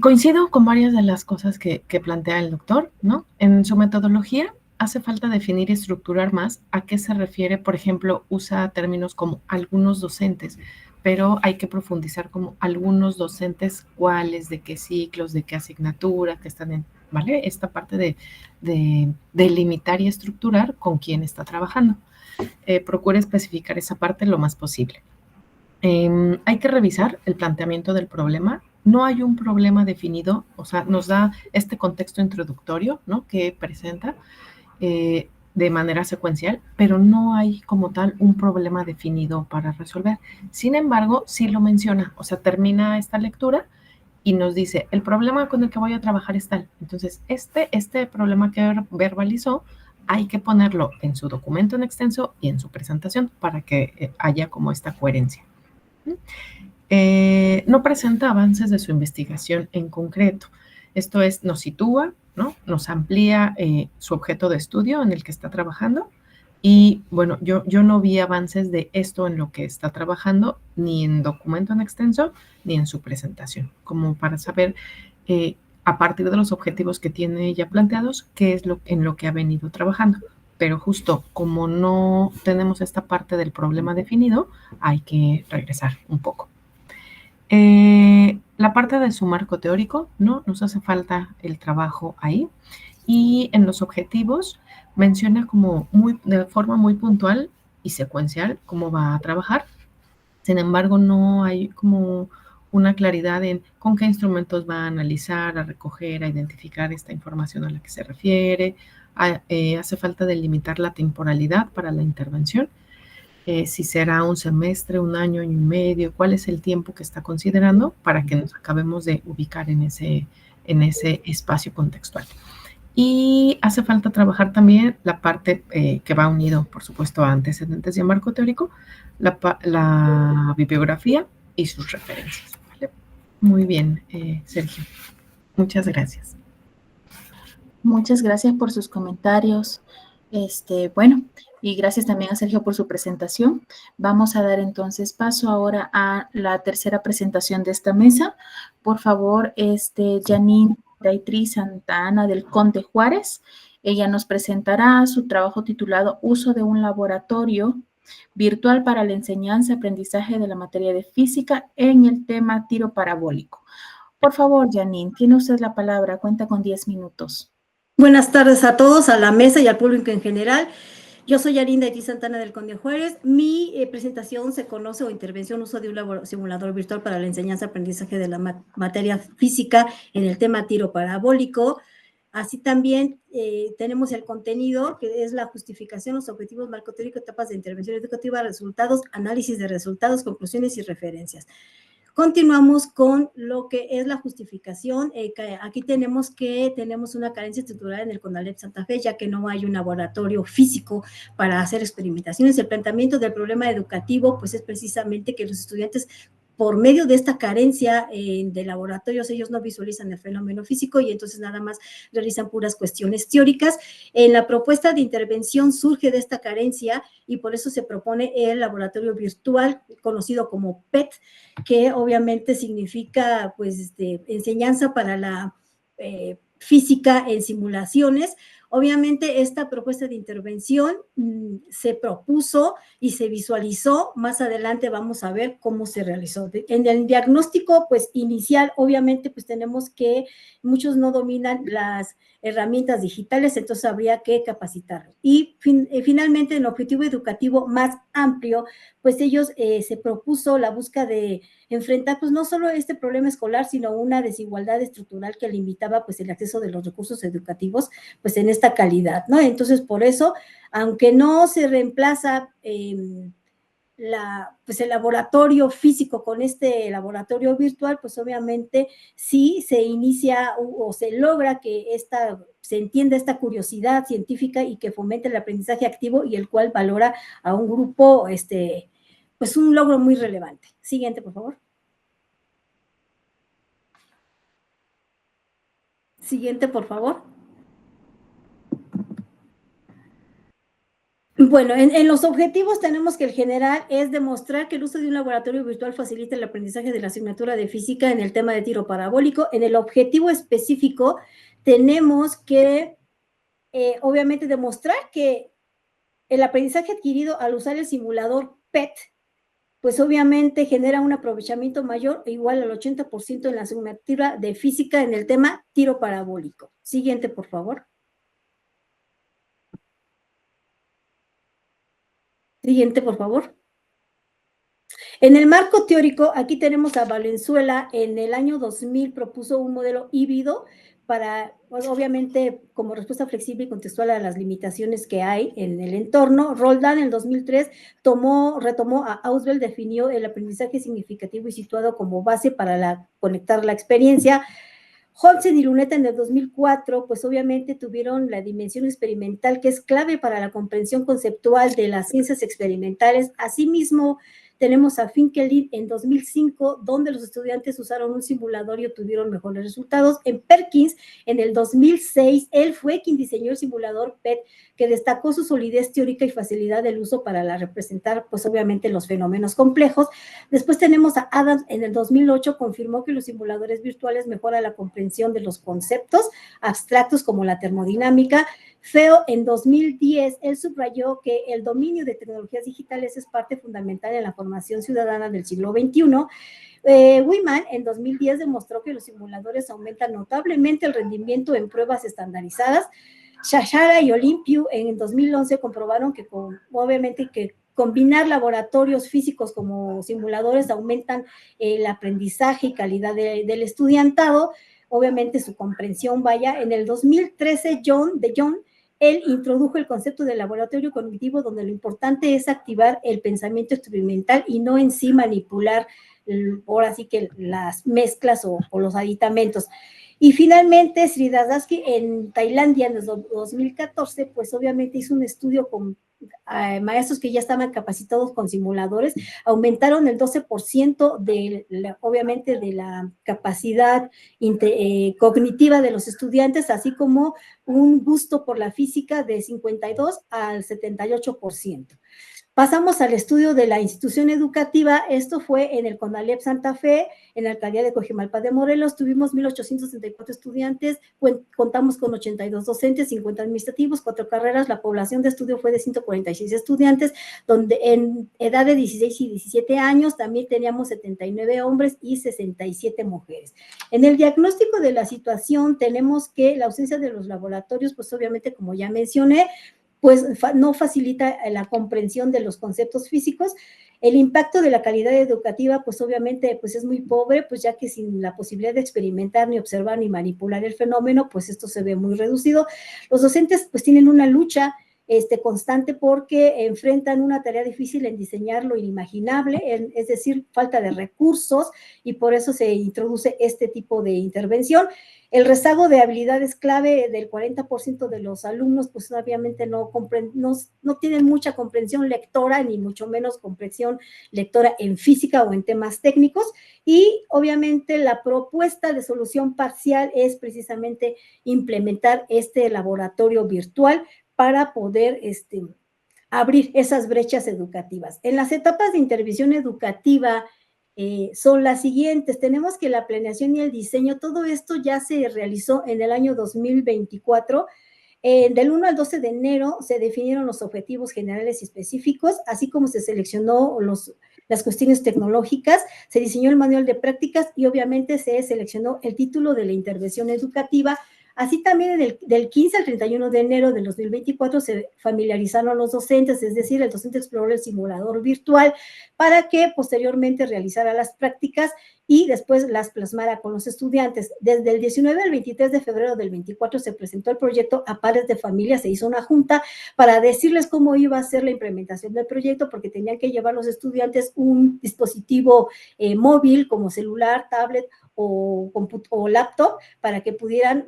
S3: Coincido con varias de las cosas que plantea el doctor, ¿no? En su metodología hace falta definir y estructurar más a qué se refiere. Por ejemplo, usa términos como algunos docentes, pero hay que profundizar como algunos docentes, cuáles, de qué ciclos, de qué asignatura, que están en, ¿vale? Esta parte de delimitar y estructurar con quién está trabajando. Procure especificar esa parte lo más posible. Hay que revisar el planteamiento del problema. No hay un problema definido, o sea, nos da este contexto introductorio, ¿no?, que presenta de manera secuencial, pero no hay como tal un problema definido para resolver. Sin embargo, sí lo menciona, o sea, termina esta lectura y nos dice, el problema con el que voy a trabajar es tal. Entonces, este problema que verbalizó, hay que ponerlo en su documento en extenso y en su presentación para que haya como esta coherencia. No presenta avances de su investigación en concreto. Esto es, nos sitúa, ¿no?, nos amplía su objeto de estudio en el que está trabajando. Y bueno, yo no vi avances de esto en lo que está trabajando, ni en documento en extenso, ni en su presentación, como para saber a partir de los objetivos que tiene ya planteados, qué es en lo que ha venido trabajando. Pero justo como no tenemos esta parte del problema definido, hay que regresar un poco. La parte de su marco teórico, ¿no?, nos hace falta el trabajo ahí. Y en los objetivos menciona como de forma muy puntual y secuencial cómo va a trabajar. Sin embargo, no hay como una claridad en con qué instrumentos va a analizar, a recoger, a identificar esta información a la que se refiere. Hace falta delimitar la temporalidad para la intervención. Si será un semestre, un año y medio, cuál es el tiempo que está considerando para que nos acabemos de ubicar en ese espacio contextual. Y hace falta trabajar también la parte que va unido, por supuesto, a antecedentes y a marco teórico, la bibliografía y sus referencias. ¿Vale? Muy bien, Sergio. Muchas gracias.
S1: Muchas gracias por sus comentarios, Bueno, y gracias también a Sergio por su presentación. Vamos a dar entonces paso ahora a la tercera presentación de esta mesa. Por favor, Janine Daitri Santa Ana del Conde Juárez. Ella nos presentará su trabajo titulado Uso de un laboratorio virtual para la enseñanza y aprendizaje de la materia de física en el tema tiro parabólico. Por favor, Janine, tiene usted la palabra. Cuenta con 10 minutos.
S6: Buenas tardes a todos, a la mesa y al público en general. Yo soy Arinda Eti Santana del Conde Juárez. Mi presentación se conoce o intervención uso de un simulador virtual para la enseñanza y aprendizaje de la materia física en el tema tiro parabólico. Así también tenemos el contenido, que es la justificación, los objetivos, marco teórico, etapas de intervención educativa, resultados, análisis de resultados, conclusiones y referencias. Continuamos con lo que es la justificación. Aquí tenemos una carencia estructural en el CONALEP Santa Fe, ya que no hay un laboratorio físico para hacer experimentaciones. El planteamiento del problema educativo, pues es precisamente que los estudiantes, por medio de esta carencia de laboratorios, ellos no visualizan el fenómeno físico y entonces nada más realizan puras cuestiones teóricas. En la propuesta de intervención surge de esta carencia y por eso se propone el laboratorio virtual, conocido como PET, que obviamente significa pues enseñanza para la física en simulaciones. Obviamente esta propuesta de intervención se propuso y se visualizó. Más adelante vamos a ver cómo se realizó. En el diagnóstico pues inicial, obviamente pues tenemos que muchos no dominan las herramientas digitales, entonces habría que capacitarlos. Y finalmente, en el objetivo educativo más amplio, pues ellos se propuso la búsqueda de enfrentar pues no solo este problema escolar, sino una desigualdad estructural que limitaba pues el acceso de los recursos educativos pues en esta calidad, ¿no? Entonces, por eso, aunque no se reemplaza pues el laboratorio físico con este laboratorio virtual, pues obviamente sí se inicia o se logra que se entienda esta curiosidad científica y que fomente el aprendizaje activo y el cual valora a un grupo, pues un logro muy relevante. Siguiente, por favor. Siguiente, por favor. Bueno, en los objetivos tenemos que el general es demostrar que el uso de un laboratorio virtual facilita el aprendizaje de la asignatura de física en el tema de tiro parabólico. En el objetivo específico tenemos que, obviamente, demostrar que el aprendizaje adquirido al usar el simulador PET, pues obviamente genera un aprovechamiento mayor o igual al 80% en la asignatura de física en el tema tiro parabólico. Siguiente, por favor. Siguiente, por favor. En el marco teórico, aquí tenemos a Valenzuela, en el año 2000 propuso un modelo híbrido para, pues, obviamente, como respuesta flexible y contextual a las limitaciones que hay en el entorno. Roldán en el 2003 retomó a Ausubel, definió el aprendizaje significativo y situado como base para conectar la experiencia. Holtzen y Luneta en el 2004, pues obviamente tuvieron la dimensión experimental que es clave para la comprensión conceptual de las ciencias experimentales. Asimismo, tenemos a Finkelin en 2005, donde los estudiantes usaron un simulador y obtuvieron mejores resultados. En Perkins, en el 2006, él fue quien diseñó el simulador PET, que destacó su solidez teórica y facilidad del uso para representar, pues obviamente, los fenómenos complejos. Después tenemos a Adams, en el 2008, confirmó que los simuladores virtuales mejoran la comprensión de los conceptos abstractos como la termodinámica. Feo, en 2010, él subrayó que el dominio de tecnologías digitales es parte fundamental en la formación ciudadana del siglo XXI. Wiman, en 2010, demostró que los simuladores aumentan notablemente el rendimiento en pruebas estandarizadas. Shashara y Olimpiu, en 2011, comprobaron que, obviamente, que combinar laboratorios físicos como simuladores aumentan el aprendizaje y calidad del estudiantado, obviamente su comprensión. En el 2013, él introdujo el concepto de laboratorio cognitivo, donde lo importante es activar el pensamiento experimental y no en sí manipular, ahora sí que las mezclas o los aditamentos. Y finalmente, Sridhardasky en Tailandia en el 2014, pues obviamente hizo un estudio maestros que ya estaban capacitados con simuladores, aumentaron el 12% obviamente de la capacidad cognitiva de los estudiantes, así como un gusto por la física de 52 al 78%. Pasamos al estudio de la institución educativa. Esto fue en el CONALEP Santa Fe, en la alcaldía de Coajimalpa de Morelos. Tuvimos 1,864 estudiantes, contamos con 82 docentes, 50 administrativos, 4 carreras. La población de estudio fue de 146 estudiantes, donde en edad de 16 y 17 años también teníamos 79 hombres y 67 mujeres. En el diagnóstico de la situación tenemos que la ausencia de los laboratorios, pues obviamente, como ya mencioné, pues no facilita la comprensión de los conceptos físicos. El impacto de la calidad educativa, pues obviamente, pues es muy pobre, pues ya que sin la posibilidad de experimentar, ni observar, ni manipular el fenómeno, pues esto se ve muy reducido. Los docentes, pues tienen una lucha constante porque enfrentan una tarea difícil en diseñar lo inimaginable, es decir, falta de recursos, y por eso se introduce este tipo de intervención. El rezago de habilidades clave del 40% de los alumnos, pues obviamente no tienen mucha comprensión lectora, ni mucho menos comprensión lectora en física o en temas técnicos, y obviamente la propuesta de solución parcial es precisamente implementar este laboratorio virtual para poder abrir esas brechas educativas. En las etapas de intervención educativa son las siguientes. Tenemos que la planeación y el diseño, todo esto ya se realizó en el año 2024. Del 1 al 12 de enero se definieron los objetivos generales y específicos, así como se seleccionó las cuestiones tecnológicas, se diseñó el manual de prácticas y obviamente se seleccionó el título de la intervención educativa. Así también del 15 al 31 de enero del 2024 se familiarizaron los docentes, es decir, el docente exploró el simulador virtual para que posteriormente realizara las prácticas y después las plasmara con los estudiantes. Desde el 19 al 23 de febrero del 24 se presentó el proyecto a padres de familia, se hizo una junta para decirles cómo iba a ser la implementación del proyecto, porque tenían que llevar los estudiantes un dispositivo móvil como celular, tablet o laptop para que pudieran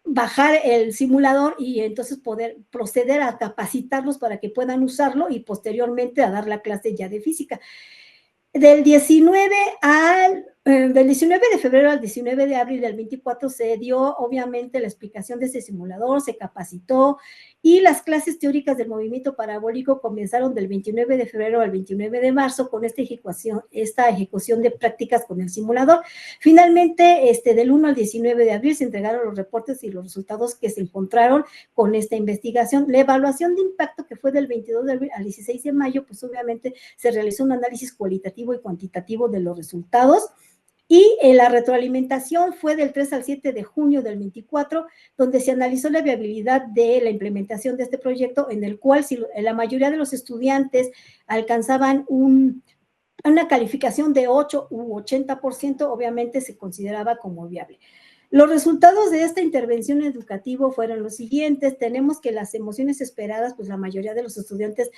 S6: bajar el simulador y entonces poder proceder a capacitarlos para que puedan usarlo y posteriormente a dar la clase ya de física. Del 19 de febrero al 19 de abril del 24 se dio obviamente la explicación de este simulador, se capacitó y las clases teóricas del movimiento parabólico comenzaron del 29 de febrero al 29 de marzo con esta ejecución de prácticas con el simulador. Finalmente, del 1 al 19 de abril se entregaron los reportes y los resultados que se encontraron con esta investigación. La evaluación de impacto, que fue del 22 de abril al 16 de mayo, pues obviamente se realizó un análisis cualitativo y cuantitativo de los resultados. Y la retroalimentación fue del 3 al 7 de junio del 24, donde se analizó la viabilidad de la implementación de este proyecto, en el cual si la mayoría de los estudiantes alcanzaban una calificación de 8 u 80%, obviamente se consideraba como viable. Los resultados de esta intervención educativa fueron los siguientes. Tenemos que las emociones esperadas, pues la mayoría de los estudiantes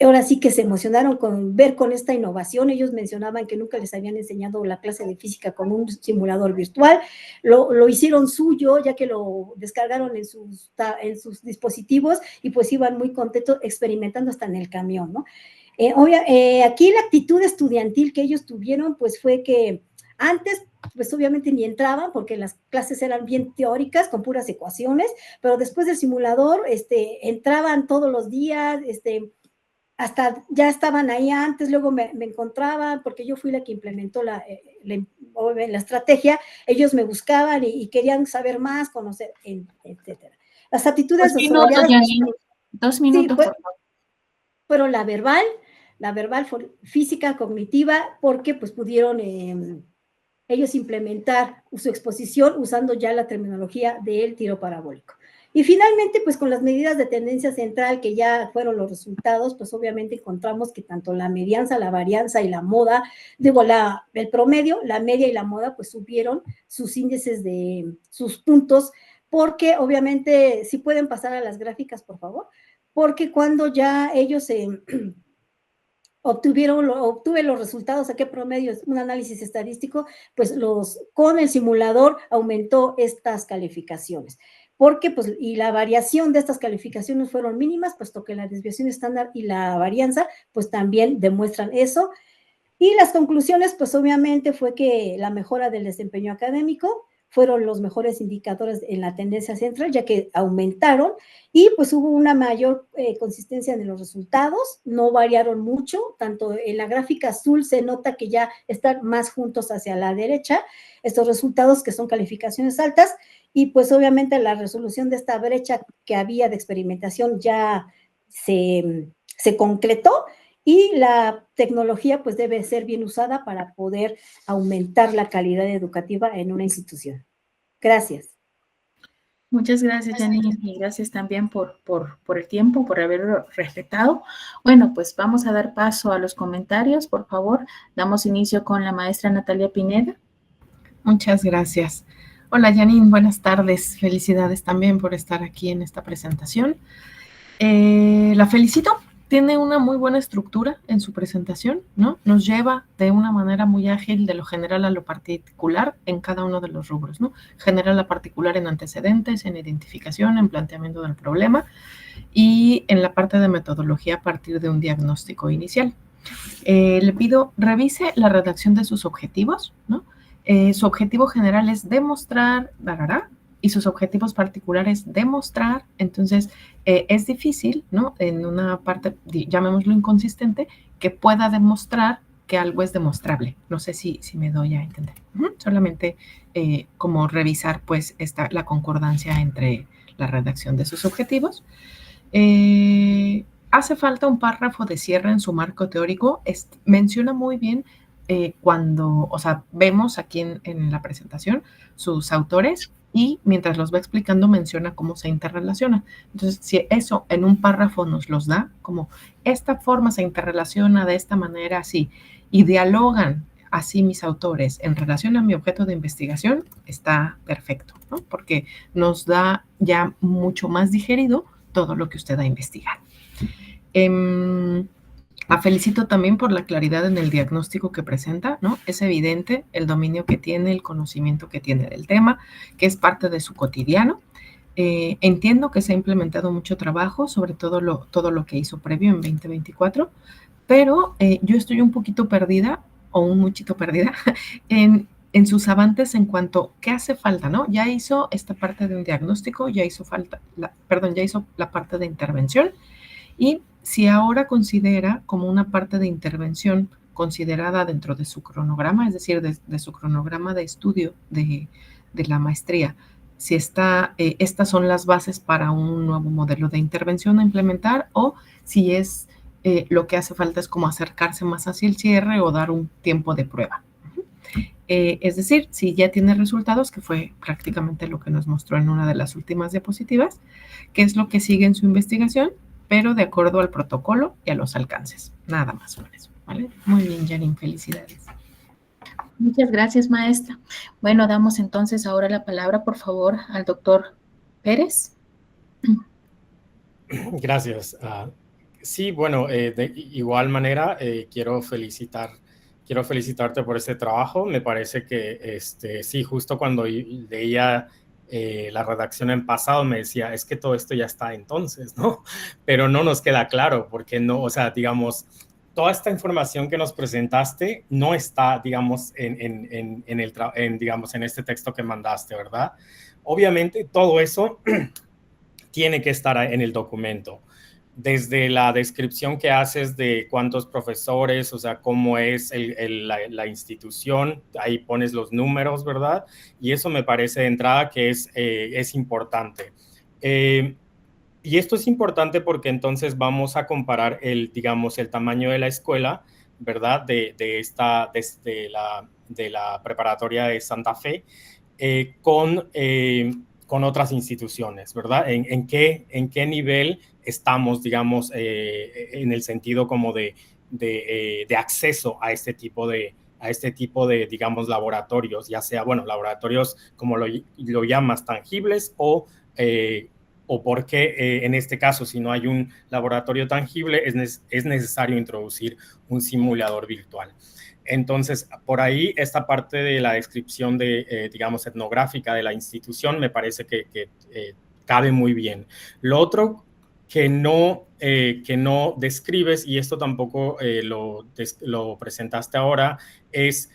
S6: ahora sí que se emocionaron con esta innovación. Ellos mencionaban que nunca les habían enseñado la clase de física con un simulador virtual. Lo hicieron suyo, ya que lo descargaron en sus dispositivos y pues iban muy contentos experimentando hasta en el camión, ¿no? Aquí la actitud estudiantil que ellos tuvieron, pues fue que antes, pues obviamente ni entraban porque las clases eran bien teóricas con puras ecuaciones, pero después del simulador entraban todos los días, hasta ya estaban ahí antes, luego me encontraban, porque yo fui la que implementó la estrategia, ellos me buscaban y querían saber más, conocer, etcétera. Las aptitudes desarrolladas...
S1: 2 minutos,
S6: sí,
S1: por favor.
S6: Fueron la verbal física, cognitiva, porque pues pudieron ellos implementar su exposición usando ya la terminología del tiro parabólico. Y finalmente, pues con las medidas de tendencia central, que ya fueron los resultados, pues obviamente encontramos que tanto la medianza, la varianza y la moda, el promedio, la media y la moda, pues subieron sus índices de sus puntos, porque obviamente, si pueden pasar a las gráficas, por favor, porque cuando ya ellos obtuve los resultados, a qué promedio, un análisis estadístico, pues con el simulador aumentó estas calificaciones. porque pues, y la variación de estas calificaciones fueron mínimas, puesto que la desviación estándar y la varianza, pues también demuestran eso. Y las conclusiones, pues obviamente fue que la mejora del desempeño académico fueron los mejores indicadores en la tendencia central, ya que aumentaron y pues hubo una mayor consistencia en los resultados, no variaron mucho, tanto en la gráfica azul se nota que ya están más juntos hacia la derecha, estos resultados que son calificaciones altas, y pues obviamente la resolución de esta brecha que había de experimentación ya se concretó, y la tecnología pues debe ser bien usada para poder aumentar la calidad educativa en una institución. Gracias.
S1: Muchas gracias, Janine, y gracias también por el tiempo, por haberlo respetado. Bueno, pues vamos a dar paso a los comentarios, por favor. Damos inicio con la maestra Natalia Pineda.
S3: Muchas gracias. Hola, Janine, buenas tardes. Felicidades también por estar aquí en esta presentación. La felicito. Tiene una muy buena estructura en su presentación, ¿no? Nos lleva de una manera muy ágil de lo general a lo particular en cada uno de los rubros, ¿no? General a particular en antecedentes, en identificación, en planteamiento del problema y en la parte de metodología a partir de un diagnóstico inicial. Le pido, revise la redacción de sus objetivos, ¿no? Su objetivo general es demostrar, y sus objetivos particulares demostrar. Entonces es difícil, ¿no? En una parte, llamémoslo inconsistente, que pueda demostrar que algo es demostrable. No sé si me doy a entender. Solamente como revisar pues la concordancia entre la redacción de sus objetivos. Hace falta un párrafo de cierre en su marco teórico. Menciona muy bien cuando, o sea, vemos aquí en la presentación sus autores, y mientras los va explicando menciona cómo se interrelaciona. Entonces, si eso en un párrafo nos los da, como esta forma se interrelaciona de esta manera así, y dialogan así mis autores en relación a mi objeto de investigación, está perfecto, ¿no? Porque nos da ya mucho más digerido todo lo que usted ha investigado. La felicito también por la claridad en el diagnóstico que presenta, ¿no? Es evidente el dominio que tiene, el conocimiento que tiene del tema, que es parte de su cotidiano. Entiendo que se ha implementado mucho trabajo, sobre todo lo que hizo previo en 2024, pero yo estoy un poquito perdida, o un muchito perdida, en sus avances en cuanto qué hace falta, ¿no? Ya hizo esta parte de un diagnóstico, ya hizo la parte de intervención, y si ahora considera como una parte de intervención considerada dentro de su cronograma, es decir, de su cronograma de estudio de la maestría, si estas son las bases para un nuevo modelo de intervención a implementar, o si es lo que hace falta es como acercarse más hacia el cierre o dar un tiempo de prueba. Es decir, si ya tiene resultados, que fue prácticamente lo que nos mostró en una de las últimas diapositivas, qué es lo que sigue en su investigación, pero de acuerdo al protocolo y a los alcances. Nada más con eso, ¿vale? Muy bien, Janine, felicidades.
S1: Muchas gracias, maestra. Bueno, damos entonces ahora la palabra, por favor, al doctor Pérez.
S5: Gracias. Sí, bueno, de igual manera quiero felicitarte por este trabajo. Me parece que sí, justo cuando leía la redacción en pasado me decía, es que todo esto ya está entonces, ¿no? Pero no nos queda claro, porque no, o sea, digamos, toda esta información que nos presentaste no está, digamos, digamos, en este texto que mandaste, ¿verdad? Obviamente todo eso tiene que estar en el documento. Desde la descripción que haces de cuántos profesores, o sea, cómo es la institución, ahí pones los números, ¿verdad? Y eso me parece de entrada que es importante. Y esto es importante porque entonces vamos a comparar digamos, el tamaño de la escuela, ¿verdad? De la preparatoria de Santa Fe con otras instituciones, ¿verdad? ¿En qué nivel estamos, digamos, en el sentido como de acceso a este tipo de, digamos, laboratorios, ya sea, bueno, laboratorios como lo llamas, tangibles o porque en este caso, si no hay un laboratorio tangible, es necesario introducir un simulador virtual. Entonces, por ahí, esta parte de la descripción digamos, etnográfica de la institución, me parece que cabe muy bien. Lo otro que no describes, y esto tampoco lo presentaste ahora, es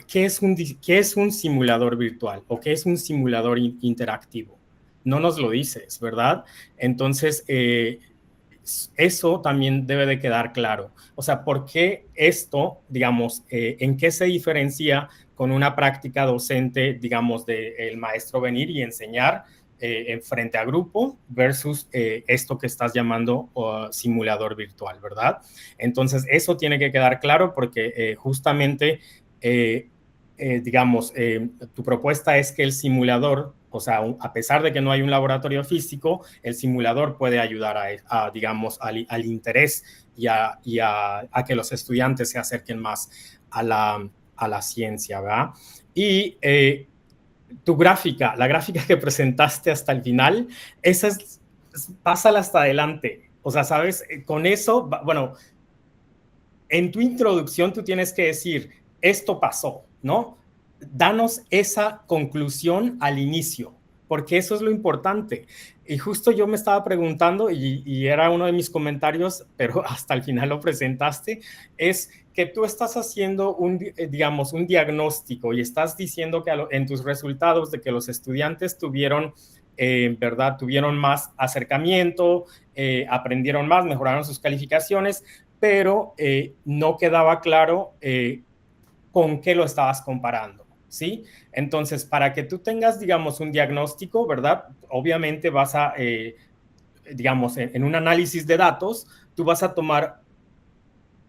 S5: ¿qué es un simulador virtual o qué es un simulador interactivo? No nos lo dices, ¿verdad? Entonces, eso también debe de quedar claro. O sea, ¿por qué esto, digamos, en qué se diferencia con una práctica docente, digamos, del maestro venir y enseñar frente a grupo versus esto que estás llamando simulador virtual, ¿verdad? Entonces, eso tiene que quedar claro porque justamente, digamos, tu propuesta es que el simulador, o sea, a pesar de que no hay un laboratorio físico, el simulador puede ayudar digamos, al interés y a que los estudiantes se acerquen más a la ciencia, ¿verdad? Y tu gráfica, la gráfica que presentaste hasta el final, esa pásala hasta adelante. O sea, ¿sabes? Con eso, bueno, en tu introducción tú tienes que decir, esto pasó, ¿no? Danos esa conclusión al inicio, porque eso es lo importante. Y justo yo me estaba preguntando, y era uno de mis comentarios, pero hasta el final lo presentaste, es que tú estás haciendo digamos, un diagnóstico y estás diciendo que en tus resultados de que los estudiantes tuvieron, ¿verdad? Tuvieron más acercamiento, aprendieron más, mejoraron sus calificaciones, pero no quedaba claro con qué lo estabas comparando, ¿sí? Entonces, para que tú tengas, digamos, un diagnóstico, ¿verdad? Obviamente vas a, digamos, en un análisis de datos, tú vas a tomar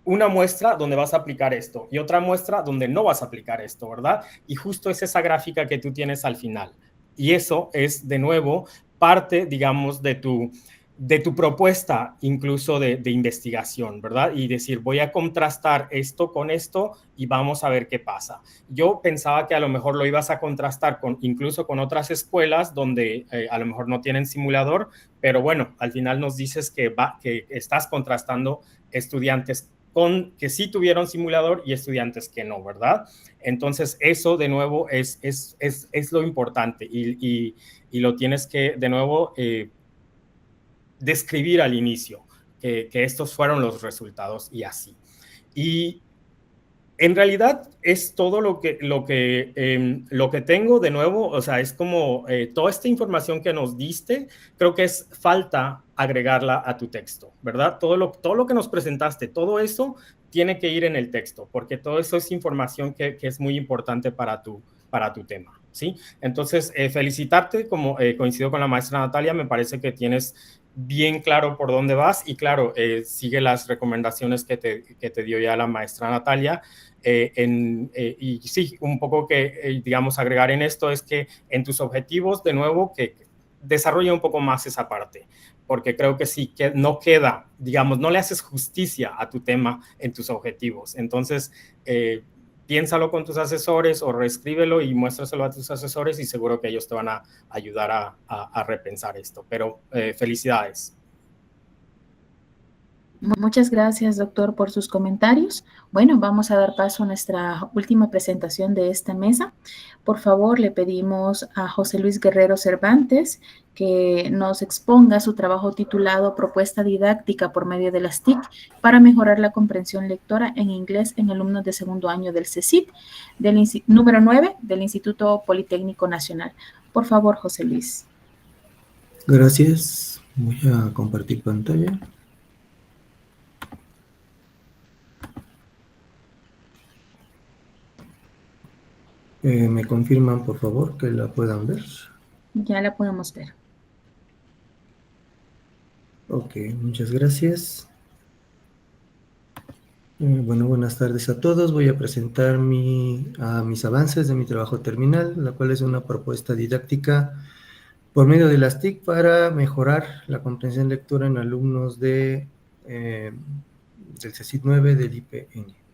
S5: una muestra donde vas a aplicar esto y otra muestra donde no vas a aplicar esto, ¿verdad? Y justo es esa gráfica que tú tienes al final. Y eso es, de nuevo, parte, digamos, de tu propuesta, incluso de investigación, ¿verdad? Y decir, voy a contrastar esto con esto y vamos a ver qué pasa. Yo pensaba que a lo mejor lo ibas a contrastar incluso con otras escuelas donde a lo mejor no tienen simulador, pero bueno, al final nos dices que estás contrastando estudiantes que sí tuvieron simulador y estudiantes que no, ¿verdad? Entonces, eso de nuevo es lo importante y lo tienes que, de nuevo, describir al inicio, que estos fueron los resultados y así. Y en realidad es todo lo que tengo, de nuevo, o sea, es como toda esta información que nos diste, creo que es falta agregarla a tu texto, ¿verdad? Todo lo que nos presentaste, todo eso tiene que ir en el texto, porque todo eso es información que es muy importante para tu tema, ¿sí? Entonces, felicitarte, como coincido con la maestra Natalia, me parece que tienes bien claro por dónde vas y claro, sigue las recomendaciones que te dio ya la maestra Natalia. Y sí, un poco que, digamos, agregar en esto es que en tus objetivos, de nuevo, que desarrolla un poco más esa parte, porque creo que sí, que no queda, digamos, no le haces justicia a tu tema en tus objetivos. Entonces, piénsalo con tus asesores o reescríbelo y muéstraselo a tus asesores y seguro que ellos te van a ayudar a repensar esto. Pero felicidades.
S1: Muchas gracias, doctor, por sus comentarios. Bueno, vamos a dar paso a nuestra última presentación de esta mesa. Por favor, le pedimos a José Luis Guerrero Cervantes que nos exponga su trabajo titulado Propuesta didáctica por medio de las TIC para mejorar la comprensión lectora en inglés en alumnos de segundo año del CECIT, número 9 del Instituto Politécnico Nacional. Por favor, José Luis.
S7: Gracias. Voy a compartir pantalla. ¿Me confirman, por favor, que la puedan ver?
S1: Ya la podemos ver.
S7: Ok, muchas gracias. Bueno, buenas tardes a todos. Voy a presentar mis avances de mi trabajo terminal, la cual es una propuesta didáctica por medio de las TIC para mejorar la comprensión lectora en alumnos del CECIT 9 del IPN.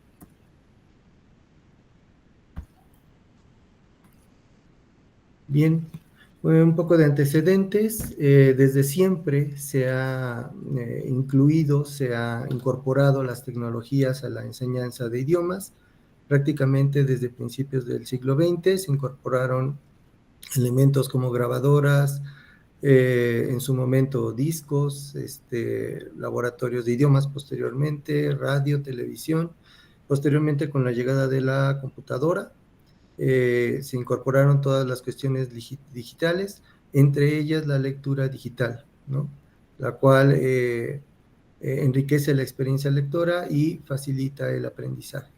S7: Bien, un poco de antecedentes. Desde siempre se ha incluido, se ha incorporado las tecnologías a la enseñanza de idiomas. Prácticamente desde principios del siglo XX se incorporaron elementos como grabadoras, en su momento discos, laboratorios de idiomas posteriormente, radio, televisión. Posteriormente, con la llegada de la computadora, se incorporaron todas las cuestiones digitales, entre ellas la lectura digital, ¿no? La cual enriquece la experiencia lectora y facilita el aprendizaje.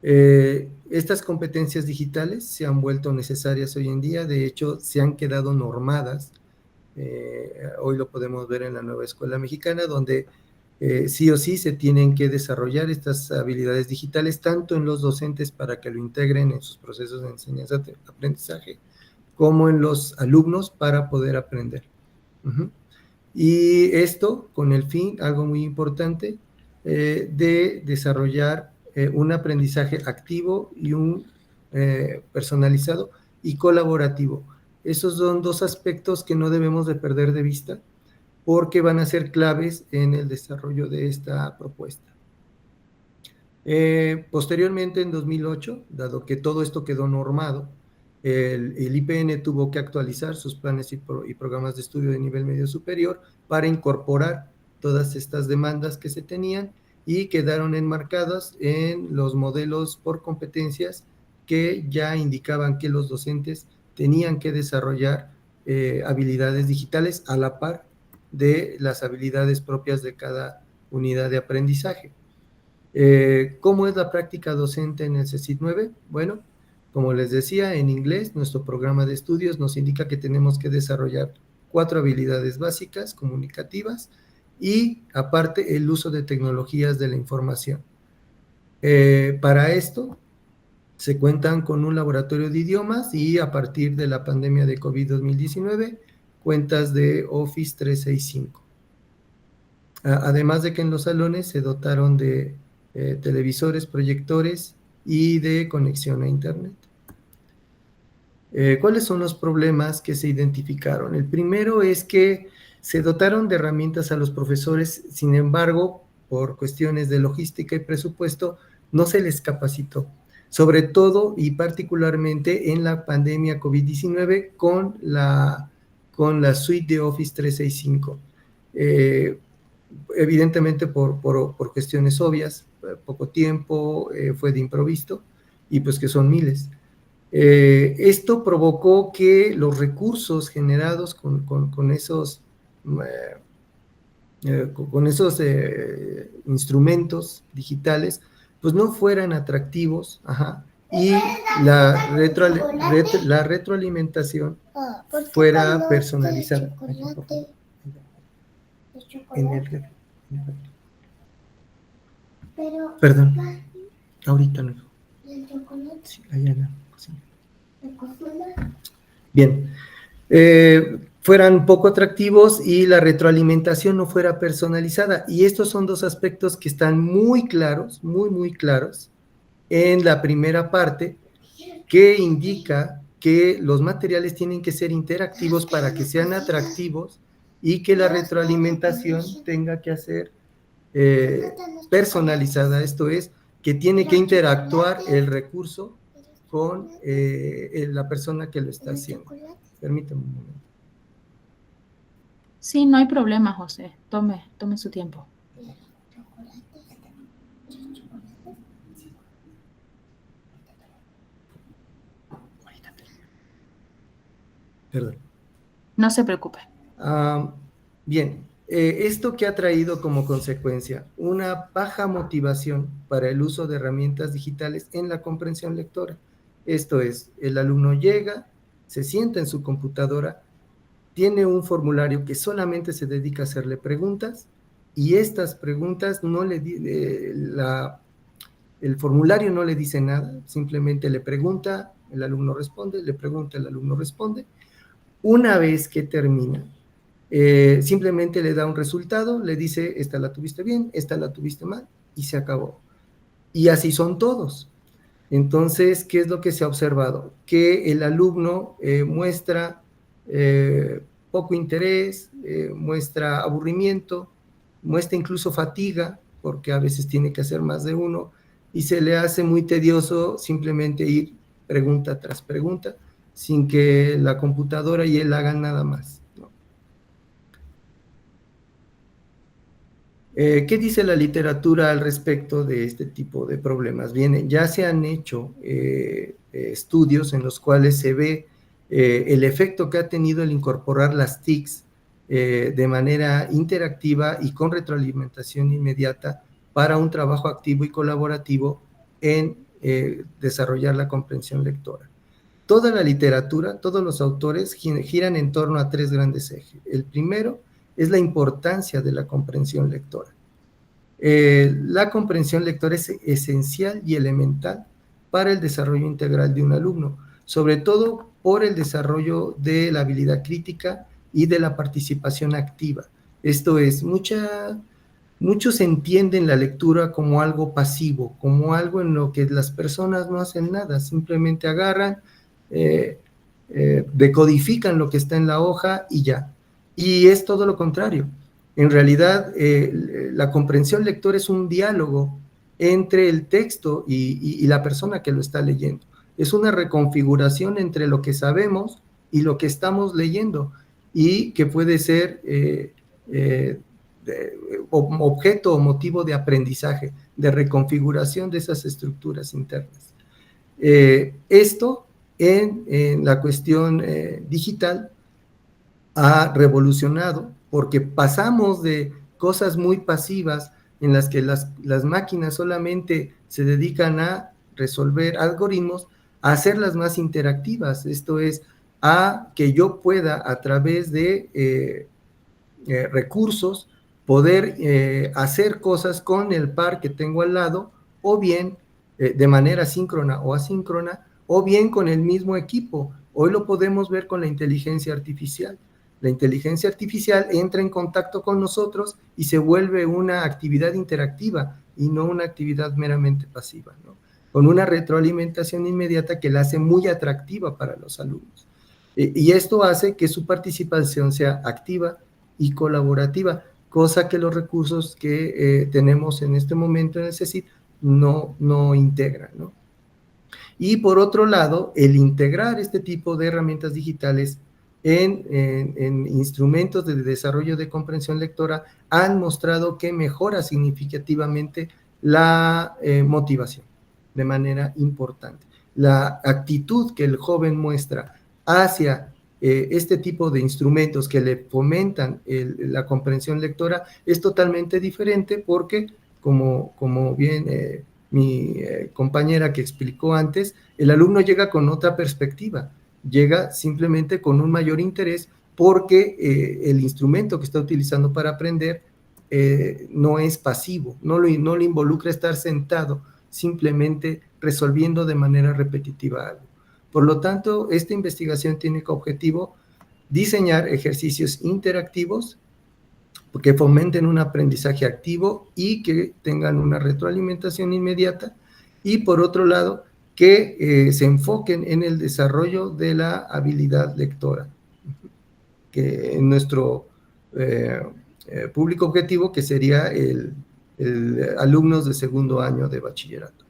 S7: Estas competencias digitales se han vuelto necesarias hoy en día, de hecho se han quedado normadas. Hoy lo podemos ver en la nueva escuela mexicana, donde sí o sí se tienen que desarrollar estas habilidades digitales, tanto en los docentes para que lo integren en sus procesos de enseñanza-aprendizaje, como en los alumnos para poder aprender. Y esto con el fin, algo muy importante, de desarrollar un aprendizaje activo y un personalizado y colaborativo. Esos son dos aspectos que no debemos de perder de vista, porque van a ser claves en el desarrollo de esta propuesta. Posteriormente, en 2008, dado que todo esto quedó normado, el IPN tuvo que actualizar sus planes y programas de estudio de nivel medio superior para incorporar todas estas demandas que se tenían y quedaron enmarcadas en los modelos por competencias que ya indicaban que los docentes tenían que desarrollar habilidades digitales a la par de las habilidades propias de cada unidad de aprendizaje. ¿Cómo es la práctica docente en el CECIT 9? Bueno, como les decía, en inglés, nuestro programa de estudios nos indica que tenemos que desarrollar 4 habilidades básicas comunicativas y, aparte, el uso de tecnologías de la información. Para esto, se cuentan con un laboratorio de idiomas y, a partir de la pandemia de COVID-2019, cuentas de Office 365. Además de que en los salones se dotaron de televisores, proyectores y de conexión a Internet. ¿Cuáles son los problemas que se identificaron? El primero es que se dotaron de herramientas a los profesores, sin embargo, por cuestiones de logística y presupuesto, no se les capacitó, sobre todo y particularmente en la pandemia COVID-19 con la suite de Office 365. Evidentemente por cuestiones obvias, poco tiempo, fue de improviso, y pues que son miles. Esto provocó que los recursos generados con esos instrumentos digitales, pues no fueran atractivos, y la retroalimentación fuera personalizada. Perdón, ahorita no. Sí, allá en la cocina. Bien, fueran poco atractivos y la retroalimentación no fuera personalizada. Y estos son dos aspectos que están muy claros, muy claros, en la primera parte, que indica que los materiales tienen que ser interactivos para que sean atractivos y que la retroalimentación tenga que ser personalizada. Esto es, que tiene que interactuar el recurso con la persona que lo está haciendo. Permítame un momento.
S1: Sí, no hay problema, José. Tome su tiempo.
S7: Perdón.
S1: No se preocupe.
S7: Bien, esto que ha traído como consecuencia una baja motivación para el uso de herramientas digitales en la comprensión lectora. Esto es, el alumno llega, se sienta en su computadora, tiene un formulario que solamente se dedica a hacerle preguntas, y estas preguntas el formulario no le dice nada, simplemente le pregunta, el alumno responde, le pregunta, el alumno responde. Una vez que termina, simplemente le da un resultado, le dice, esta la tuviste bien, esta la tuviste mal, y se acabó. Y así son todos. Entonces, ¿qué es lo que se ha observado? Que el alumno muestra poco interés, muestra aburrimiento, muestra incluso fatiga, porque a veces tiene que hacer más de uno, y se le hace muy tedioso simplemente ir pregunta tras pregunta, sin que la computadora y él hagan nada más, ¿no? ¿Qué dice la literatura al respecto de este tipo de problemas? Bien, ya se han hecho estudios en los cuales se ve el efecto que ha tenido el incorporar las TICs de manera interactiva y con retroalimentación inmediata para un trabajo activo y colaborativo en desarrollar la comprensión lectora. Toda la literatura, todos los autores giran en torno a 3 grandes ejes. El primero es la importancia de la comprensión lectora. La comprensión lectora es esencial y elemental para el desarrollo integral de un alumno, sobre todo por el desarrollo de la habilidad crítica y de la participación activa. Esto es, muchos entienden la lectura como algo pasivo, como algo en lo que las personas no hacen nada, simplemente agarran, decodifican lo que está en la hoja y ya. Y es todo lo contrario. En realidad, la comprensión lectora es un diálogo entre el texto y la persona que lo está leyendo. Es una reconfiguración entre lo que sabemos y lo que estamos leyendo, y que puede ser objeto o motivo de aprendizaje, de reconfiguración de esas estructuras internas. Esto en la cuestión digital ha revolucionado, porque pasamos de cosas muy pasivas en las que las máquinas solamente se dedican a resolver algoritmos, a hacerlas más interactivas. Esto es, a que yo pueda, a través de recursos, poder hacer cosas con el par que tengo al lado, o bien de manera síncrona o asíncrona, o bien con el mismo equipo. Hoy lo podemos ver con la inteligencia artificial. La inteligencia artificial entra en contacto con nosotros y se vuelve una actividad interactiva y no una actividad meramente pasiva, ¿no? Con una retroalimentación inmediata que la hace muy atractiva para los alumnos. Y esto hace que su participación sea activa y colaborativa, cosa que los recursos que tenemos en este momento en el CECIT no integran, ¿no? Y por otro lado, el integrar este tipo de herramientas digitales en instrumentos de desarrollo de comprensión lectora han mostrado que mejora significativamente la motivación de manera importante. La actitud que el joven muestra hacia este tipo de instrumentos que le fomentan la comprensión lectora es totalmente diferente, porque, como bien mi compañera que explicó antes, el alumno llega con otra perspectiva, llega simplemente con un mayor interés, porque el instrumento que está utilizando para aprender no es pasivo, no le involucra estar sentado simplemente resolviendo de manera repetitiva algo. Por lo tanto, esta investigación tiene como objetivo diseñar ejercicios interactivos que fomenten un aprendizaje activo y que tengan una retroalimentación inmediata, y por otro lado, que se enfoquen en el desarrollo de la habilidad lectora, que en nuestro público objetivo, que sería el alumnos de segundo año de bachillerato.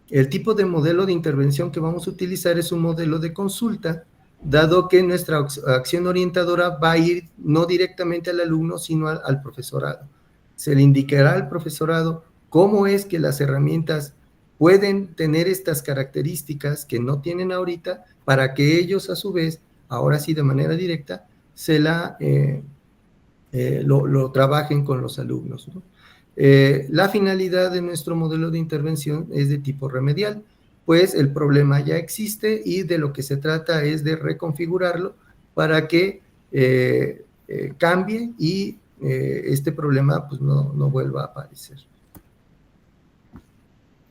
S7: El tipo de modelo de intervención que vamos a utilizar es un modelo de consulta, dado que nuestra acción orientadora va a ir no directamente al alumno, sino al profesorado. Se le indicará al profesorado cómo es que las herramientas pueden tener estas características que no tienen ahorita, para que ellos a su vez, ahora sí de manera directa, lo trabajen con los alumnos, ¿no? La finalidad de nuestro modelo de intervención es de tipo remedial, pues el problema ya existe y de lo que se trata es de reconfigurarlo para que cambie y este problema pues no vuelva a aparecer.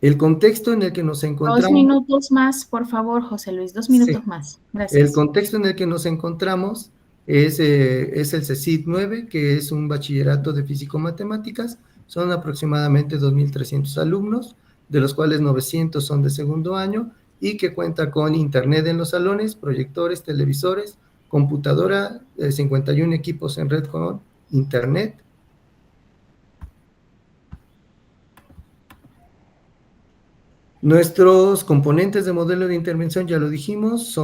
S7: El contexto en el que nos encontramos...
S1: 2 minutos más, por favor, José Luis, 2 minutos más. Gracias.
S7: El contexto en el que nos encontramos es el CECIT 9, que es un bachillerato de físico-matemáticas. Son aproximadamente 2.300 alumnos, de los cuales 900 son de segundo año, y que cuenta con internet en los salones, proyectores, televisores, computadora, 51 equipos en red con internet. Nuestros componentes de modelo de intervención, ya lo dijimos,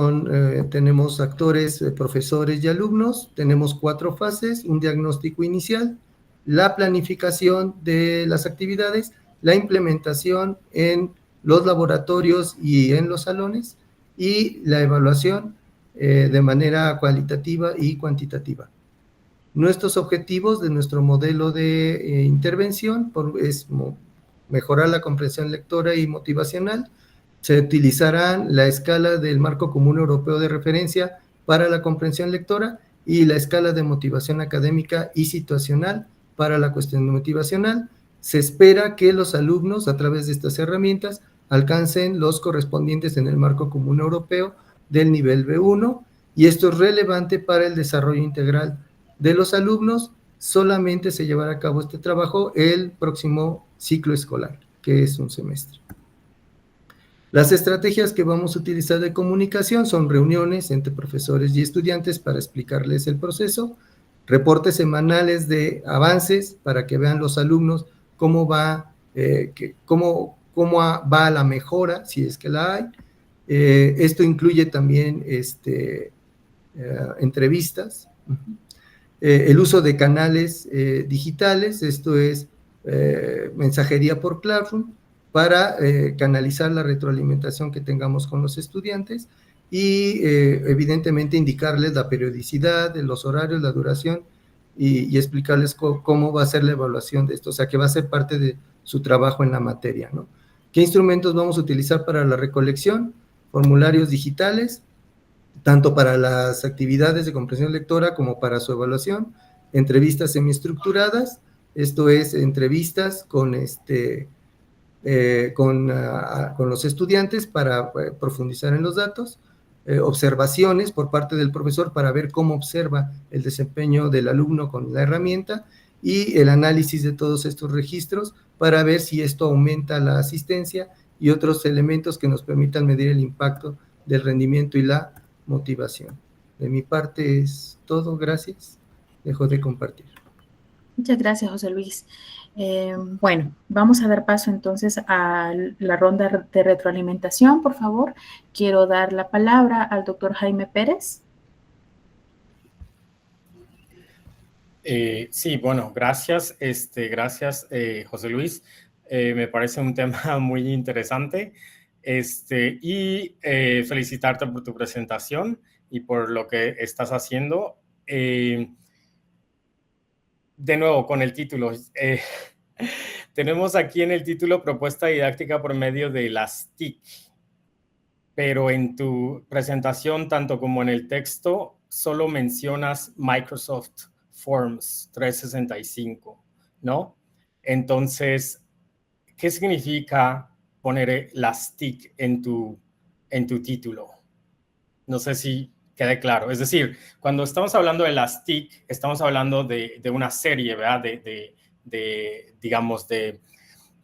S7: tenemos actores, profesores y alumnos. Tenemos 4 fases: un diagnóstico inicial, la planificación de las actividades, la implementación en los laboratorios y en los salones, y la evaluación de manera cualitativa y cuantitativa. Nuestros objetivos de nuestro modelo de intervención es mejorar la comprensión lectora y motivacional. Se utilizarán la escala del Marco Común Europeo de Referencia para la comprensión lectora y la escala de motivación académica y situacional para la cuestión motivacional. Se espera que los alumnos, a través de estas herramientas, alcancen los correspondientes en el Marco Común Europeo del nivel B1, y esto es relevante para el desarrollo integral de los alumnos. Solamente se llevará a cabo este trabajo el próximo ciclo escolar, que es un semestre. Las estrategias que vamos a utilizar de comunicación son reuniones entre profesores y estudiantes para explicarles el proceso, reportes semanales de avances para que vean los alumnos cómo va la mejora, si es que la hay. Esto incluye también entrevistas. El uso de canales digitales, esto es mensajería por Classroom, para canalizar la retroalimentación que tengamos con los estudiantes y evidentemente indicarles la periodicidad, los horarios, la duración y explicarles cómo va a ser la evaluación de esto, o sea, que va a ser parte de su trabajo en la materia, ¿no? ¿Qué instrumentos vamos a utilizar para la recolección? Formularios digitales, tanto para las actividades de comprensión lectora como para su evaluación, entrevistas semiestructuradas, esto es, entrevistas con los estudiantes para profundizar en los datos, observaciones por parte del profesor para ver cómo observa el desempeño del alumno con la herramienta, y el análisis de todos estos registros para ver si esto aumenta la asistencia y otros elementos que nos permitan medir el impacto del rendimiento y la motivación. De mi parte es todo, gracias. Dejo de compartir.
S1: Muchas gracias, José Luis. Bueno, vamos a dar paso entonces a la ronda de retroalimentación, por favor. Quiero dar la palabra al doctor Jaime Pérez.
S5: Sí, bueno, gracias. Gracias, José Luis. Me parece un tema muy interesante. Y felicitarte por tu presentación y por lo que estás haciendo. De nuevo, con el título. Tenemos aquí en el título propuesta didáctica por medio de las TIC, pero en tu presentación, tanto como en el texto, solo mencionas Microsoft Forms 365, ¿no? Entonces, ¿qué significa poner las TIC en tu título? No sé si quede claro. Es decir, cuando estamos hablando de las TIC, estamos hablando de una serie, ¿verdad? Digamos, de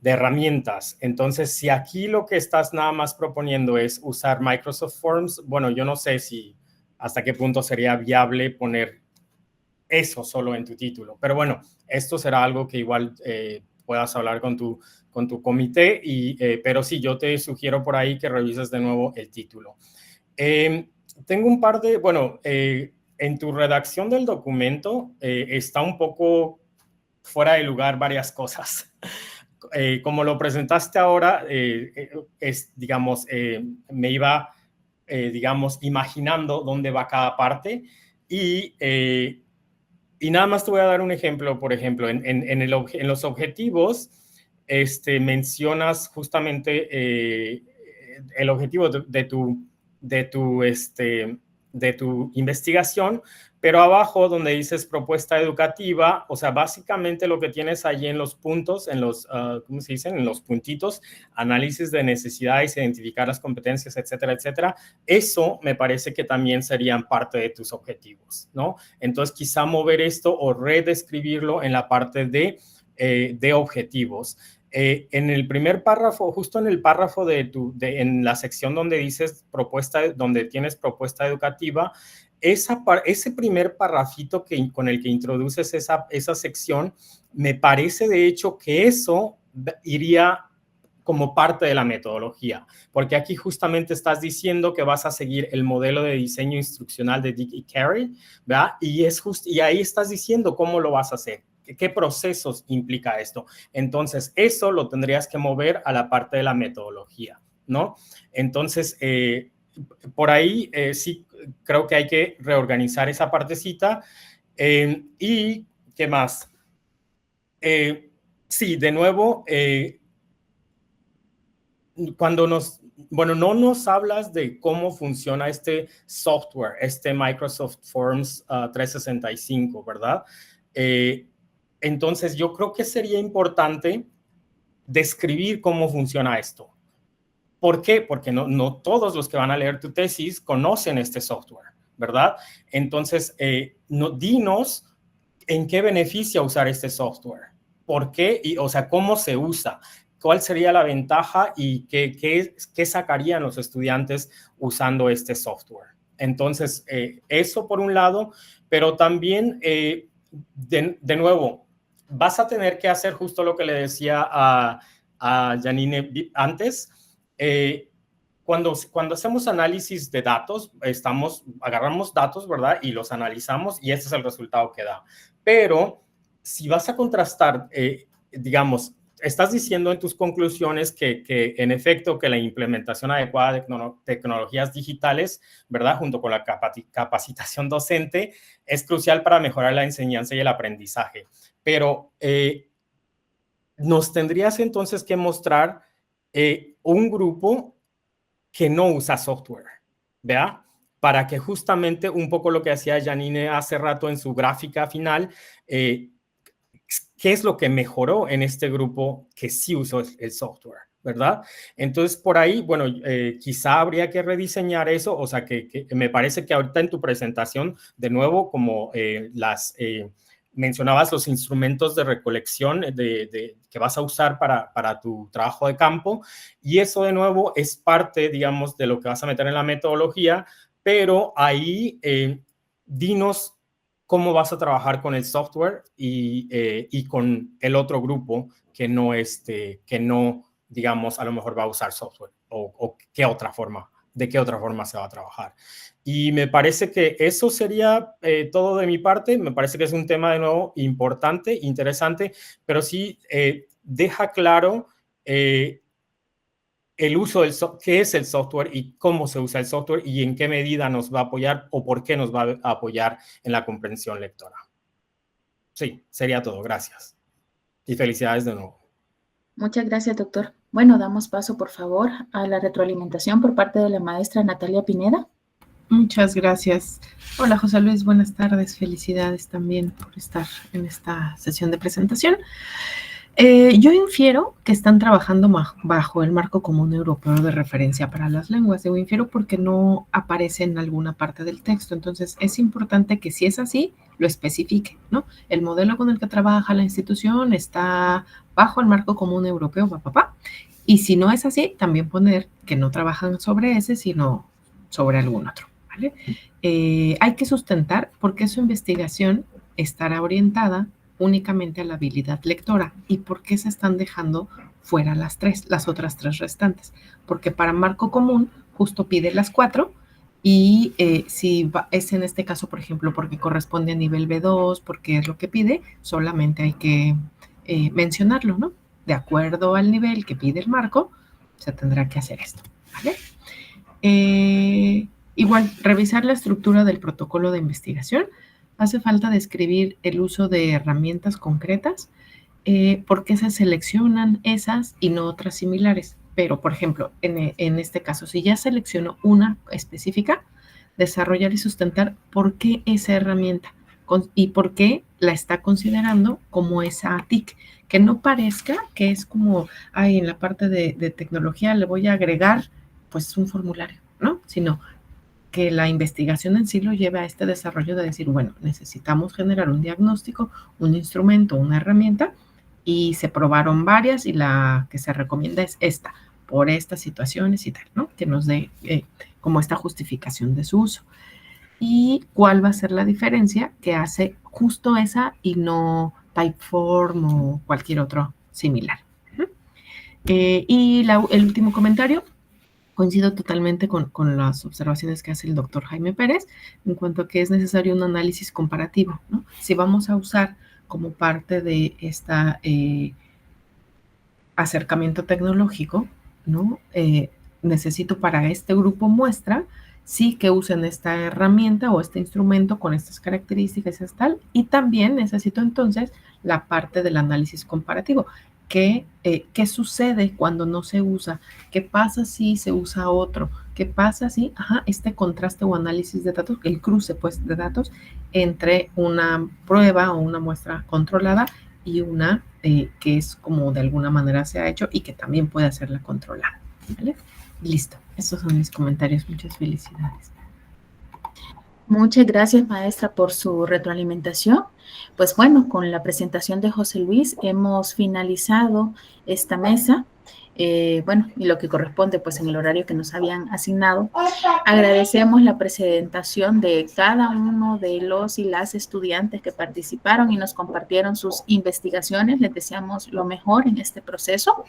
S5: herramientas. Entonces, si aquí lo que estás nada más proponiendo es usar Microsoft Forms, bueno, yo no sé si hasta qué punto sería viable poner eso solo en tu título. Pero bueno, esto será algo que igual puedas hablar con tu comité, pero sí, yo te sugiero por ahí que revises de nuevo el título. Tengo un par de, bueno, en tu redacción del documento está un poco fuera de lugar varias cosas. Como lo presentaste ahora, digamos, me iba, digamos, imaginando dónde va cada parte y nada más te voy a dar un ejemplo. Por ejemplo, en los objetivos mencionas justamente el objetivo de tu investigación, pero abajo donde dices propuesta educativa, o sea, básicamente lo que tienes allí en los puntos, ¿cómo se dicen? En los puntitos, análisis de necesidades, identificar las competencias, etcétera, etcétera. Eso me parece que también serían parte de tus objetivos, ¿no? Entonces, quizá mover esto o redescribirlo en la parte de objetivos. En el primer párrafo, justo en el párrafo en la sección donde dices donde tienes propuesta educativa, ese primer parrafito con el que introduces esa sección, me parece de hecho que eso iría como parte de la metodología, porque aquí justamente estás diciendo que vas a seguir el modelo de diseño instruccional de Dick y Carey, ¿verdad? Y ahí estás diciendo cómo lo vas a hacer. ¿Qué procesos implica esto? Entonces, eso lo tendrías que mover a la parte de la metodología, ¿no? Entonces, por ahí sí creo que hay que reorganizar esa partecita. ¿Y qué más? Sí, de nuevo, cuando no nos hablas de cómo funciona este software, este Microsoft Forms 365, ¿verdad? Entonces, yo creo que sería importante describir cómo funciona esto. ¿Por qué? Porque no todos los que van a leer tu tesis conocen este software, ¿verdad? Entonces, dinos en qué beneficia usar este software, por qué, o sea, cómo se usa, cuál sería la ventaja y qué sacarían los estudiantes usando este software. Entonces, eso por un lado, pero también, de nuevo, vas a tener que hacer justo lo que le decía a Janine antes. Cuando hacemos análisis de datos, agarramos datos, ¿verdad? Y los analizamos y ese es el resultado que da. Pero si vas a contrastar, digamos, estás diciendo en tus conclusiones que en efecto que la implementación adecuada de tecnologías digitales, ¿verdad? Junto con la capacitación docente es crucial para mejorar la enseñanza y el aprendizaje. Pero nos tendrías entonces que mostrar un grupo que no usa software, ¿verdad? Para que justamente un poco lo que hacía Janine hace rato en su gráfica final, ¿qué es lo que mejoró en este grupo que sí usó el software, ¿verdad? Entonces, por ahí, bueno, quizá habría que rediseñar eso, o sea, que me parece que ahorita en tu presentación, de nuevo, como mencionabas los instrumentos de recolección que vas a usar para tu trabajo de campo, y eso de nuevo es parte, digamos, de lo que vas a meter en la metodología, pero ahí dinos cómo vas a trabajar con el software y con el otro grupo que no, digamos, a lo mejor va a usar software o de qué otra forma se va a trabajar. Y me parece que eso sería todo de mi parte. Me parece que es un tema de nuevo importante, interesante, pero sí deja claro el uso qué es el software y cómo se usa el software y en qué medida nos va a apoyar o por qué nos va a apoyar en la comprensión lectora. Sí, sería todo. Gracias. Y felicidades de nuevo.
S1: Muchas gracias, doctor. Bueno, damos paso, por favor, a la retroalimentación por parte de la maestra Natalia Pineda.
S3: Muchas gracias. Hola, José Luis, buenas tardes. Felicidades también por estar en esta sesión de presentación. Yo infiero que están trabajando bajo el marco común europeo de referencia para las lenguas. Yo infiero porque no aparece en alguna parte del texto. Entonces, es importante que si es así, lo especifique, ¿no? El modelo con el que trabaja la institución está bajo el marco común europeo, y si no es así, también poner que no trabajan sobre ese, sino sobre algún otro, ¿vale? Hay que sustentar por qué su investigación estará orientada únicamente a la habilidad lectora y por qué se están dejando fuera las otras tres restantes. Porque para marco común justo pide las 4 y si es en este caso, por ejemplo, porque corresponde a nivel B2, porque es lo que pide, solamente hay que mencionarlo, ¿no? De acuerdo al nivel que pide el marco, se tendrá que hacer esto, ¿vale? Igual, revisar la estructura del protocolo de investigación. Hace falta describir el uso de herramientas concretas, por qué se seleccionan esas y no otras similares. Pero, por ejemplo, en este caso, si ya selecciono una específica, desarrollar y sustentar por qué esa herramienta y por qué la está considerando como esa TIC. Que no parezca que es como, en la parte de tecnología le voy a agregar pues un formulario, ¿no? Sino que la investigación en sí lo lleve a este desarrollo de decir, bueno, necesitamos generar un diagnóstico, un instrumento, una herramienta, y se probaron varias y la que se recomienda es esta, por estas situaciones y tal, ¿no? Que nos dé como esta justificación de su uso. Y cuál va a ser la diferencia que hace justo esa y no Typeform o cualquier otro similar. Y el último comentario, coincido totalmente con las observaciones que hace el doctor Jaime Pérez en cuanto a que es necesario un análisis comparativo, ¿no? Si vamos a usar como parte de este acercamiento tecnológico, ¿no? Necesito para este grupo muestra, sí que usen esta herramienta o este instrumento con estas características y tal, y también necesito entonces la parte del análisis comparativo. ¿Qué sucede cuando no se usa? ¿Qué pasa si se usa otro? ¿Qué pasa si este contraste o análisis de datos, el cruce pues de datos entre una prueba o una muestra controlada y una que es como de alguna manera se ha hecho y que también puede hacerla controlada? ¿Vale? Listo, estos son mis comentarios. Muchas felicidades.
S1: Muchas gracias, maestra, por su retroalimentación. Pues bueno, con la presentación de José Luis hemos finalizado esta mesa. Bueno, y lo que corresponde pues en el horario que nos habían asignado. Agradecemos la presentación de cada uno de los y las estudiantes que participaron y nos compartieron sus investigaciones. Les deseamos lo mejor en este proceso.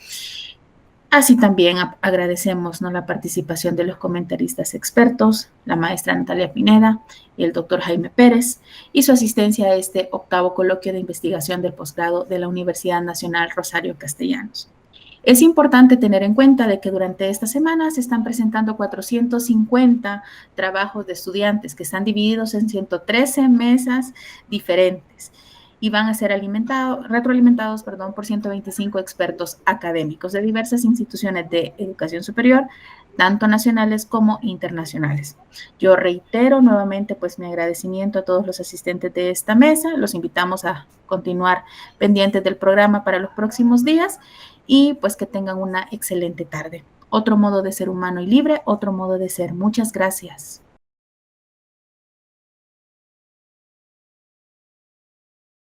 S1: Así también agradecemos, ¿no?, la participación de los comentaristas expertos, la maestra Natalia Pineda y el doctor Jaime Pérez, y su asistencia a este 8º coloquio de investigación del posgrado de la Universidad Nacional Rosario Castellanos. Es importante tener en cuenta de que durante esta semana se están presentando 450 trabajos de estudiantes que están divididos en 113 mesas diferentes y van a ser retroalimentados por 125 expertos académicos de diversas instituciones de educación superior, tanto nacionales como internacionales. Yo reitero nuevamente pues mi agradecimiento a todos los asistentes de esta mesa. Los invitamos a continuar pendientes del programa para los próximos días y pues que tengan una excelente tarde. Otro modo de ser humano y libre, otro modo de ser. Muchas gracias.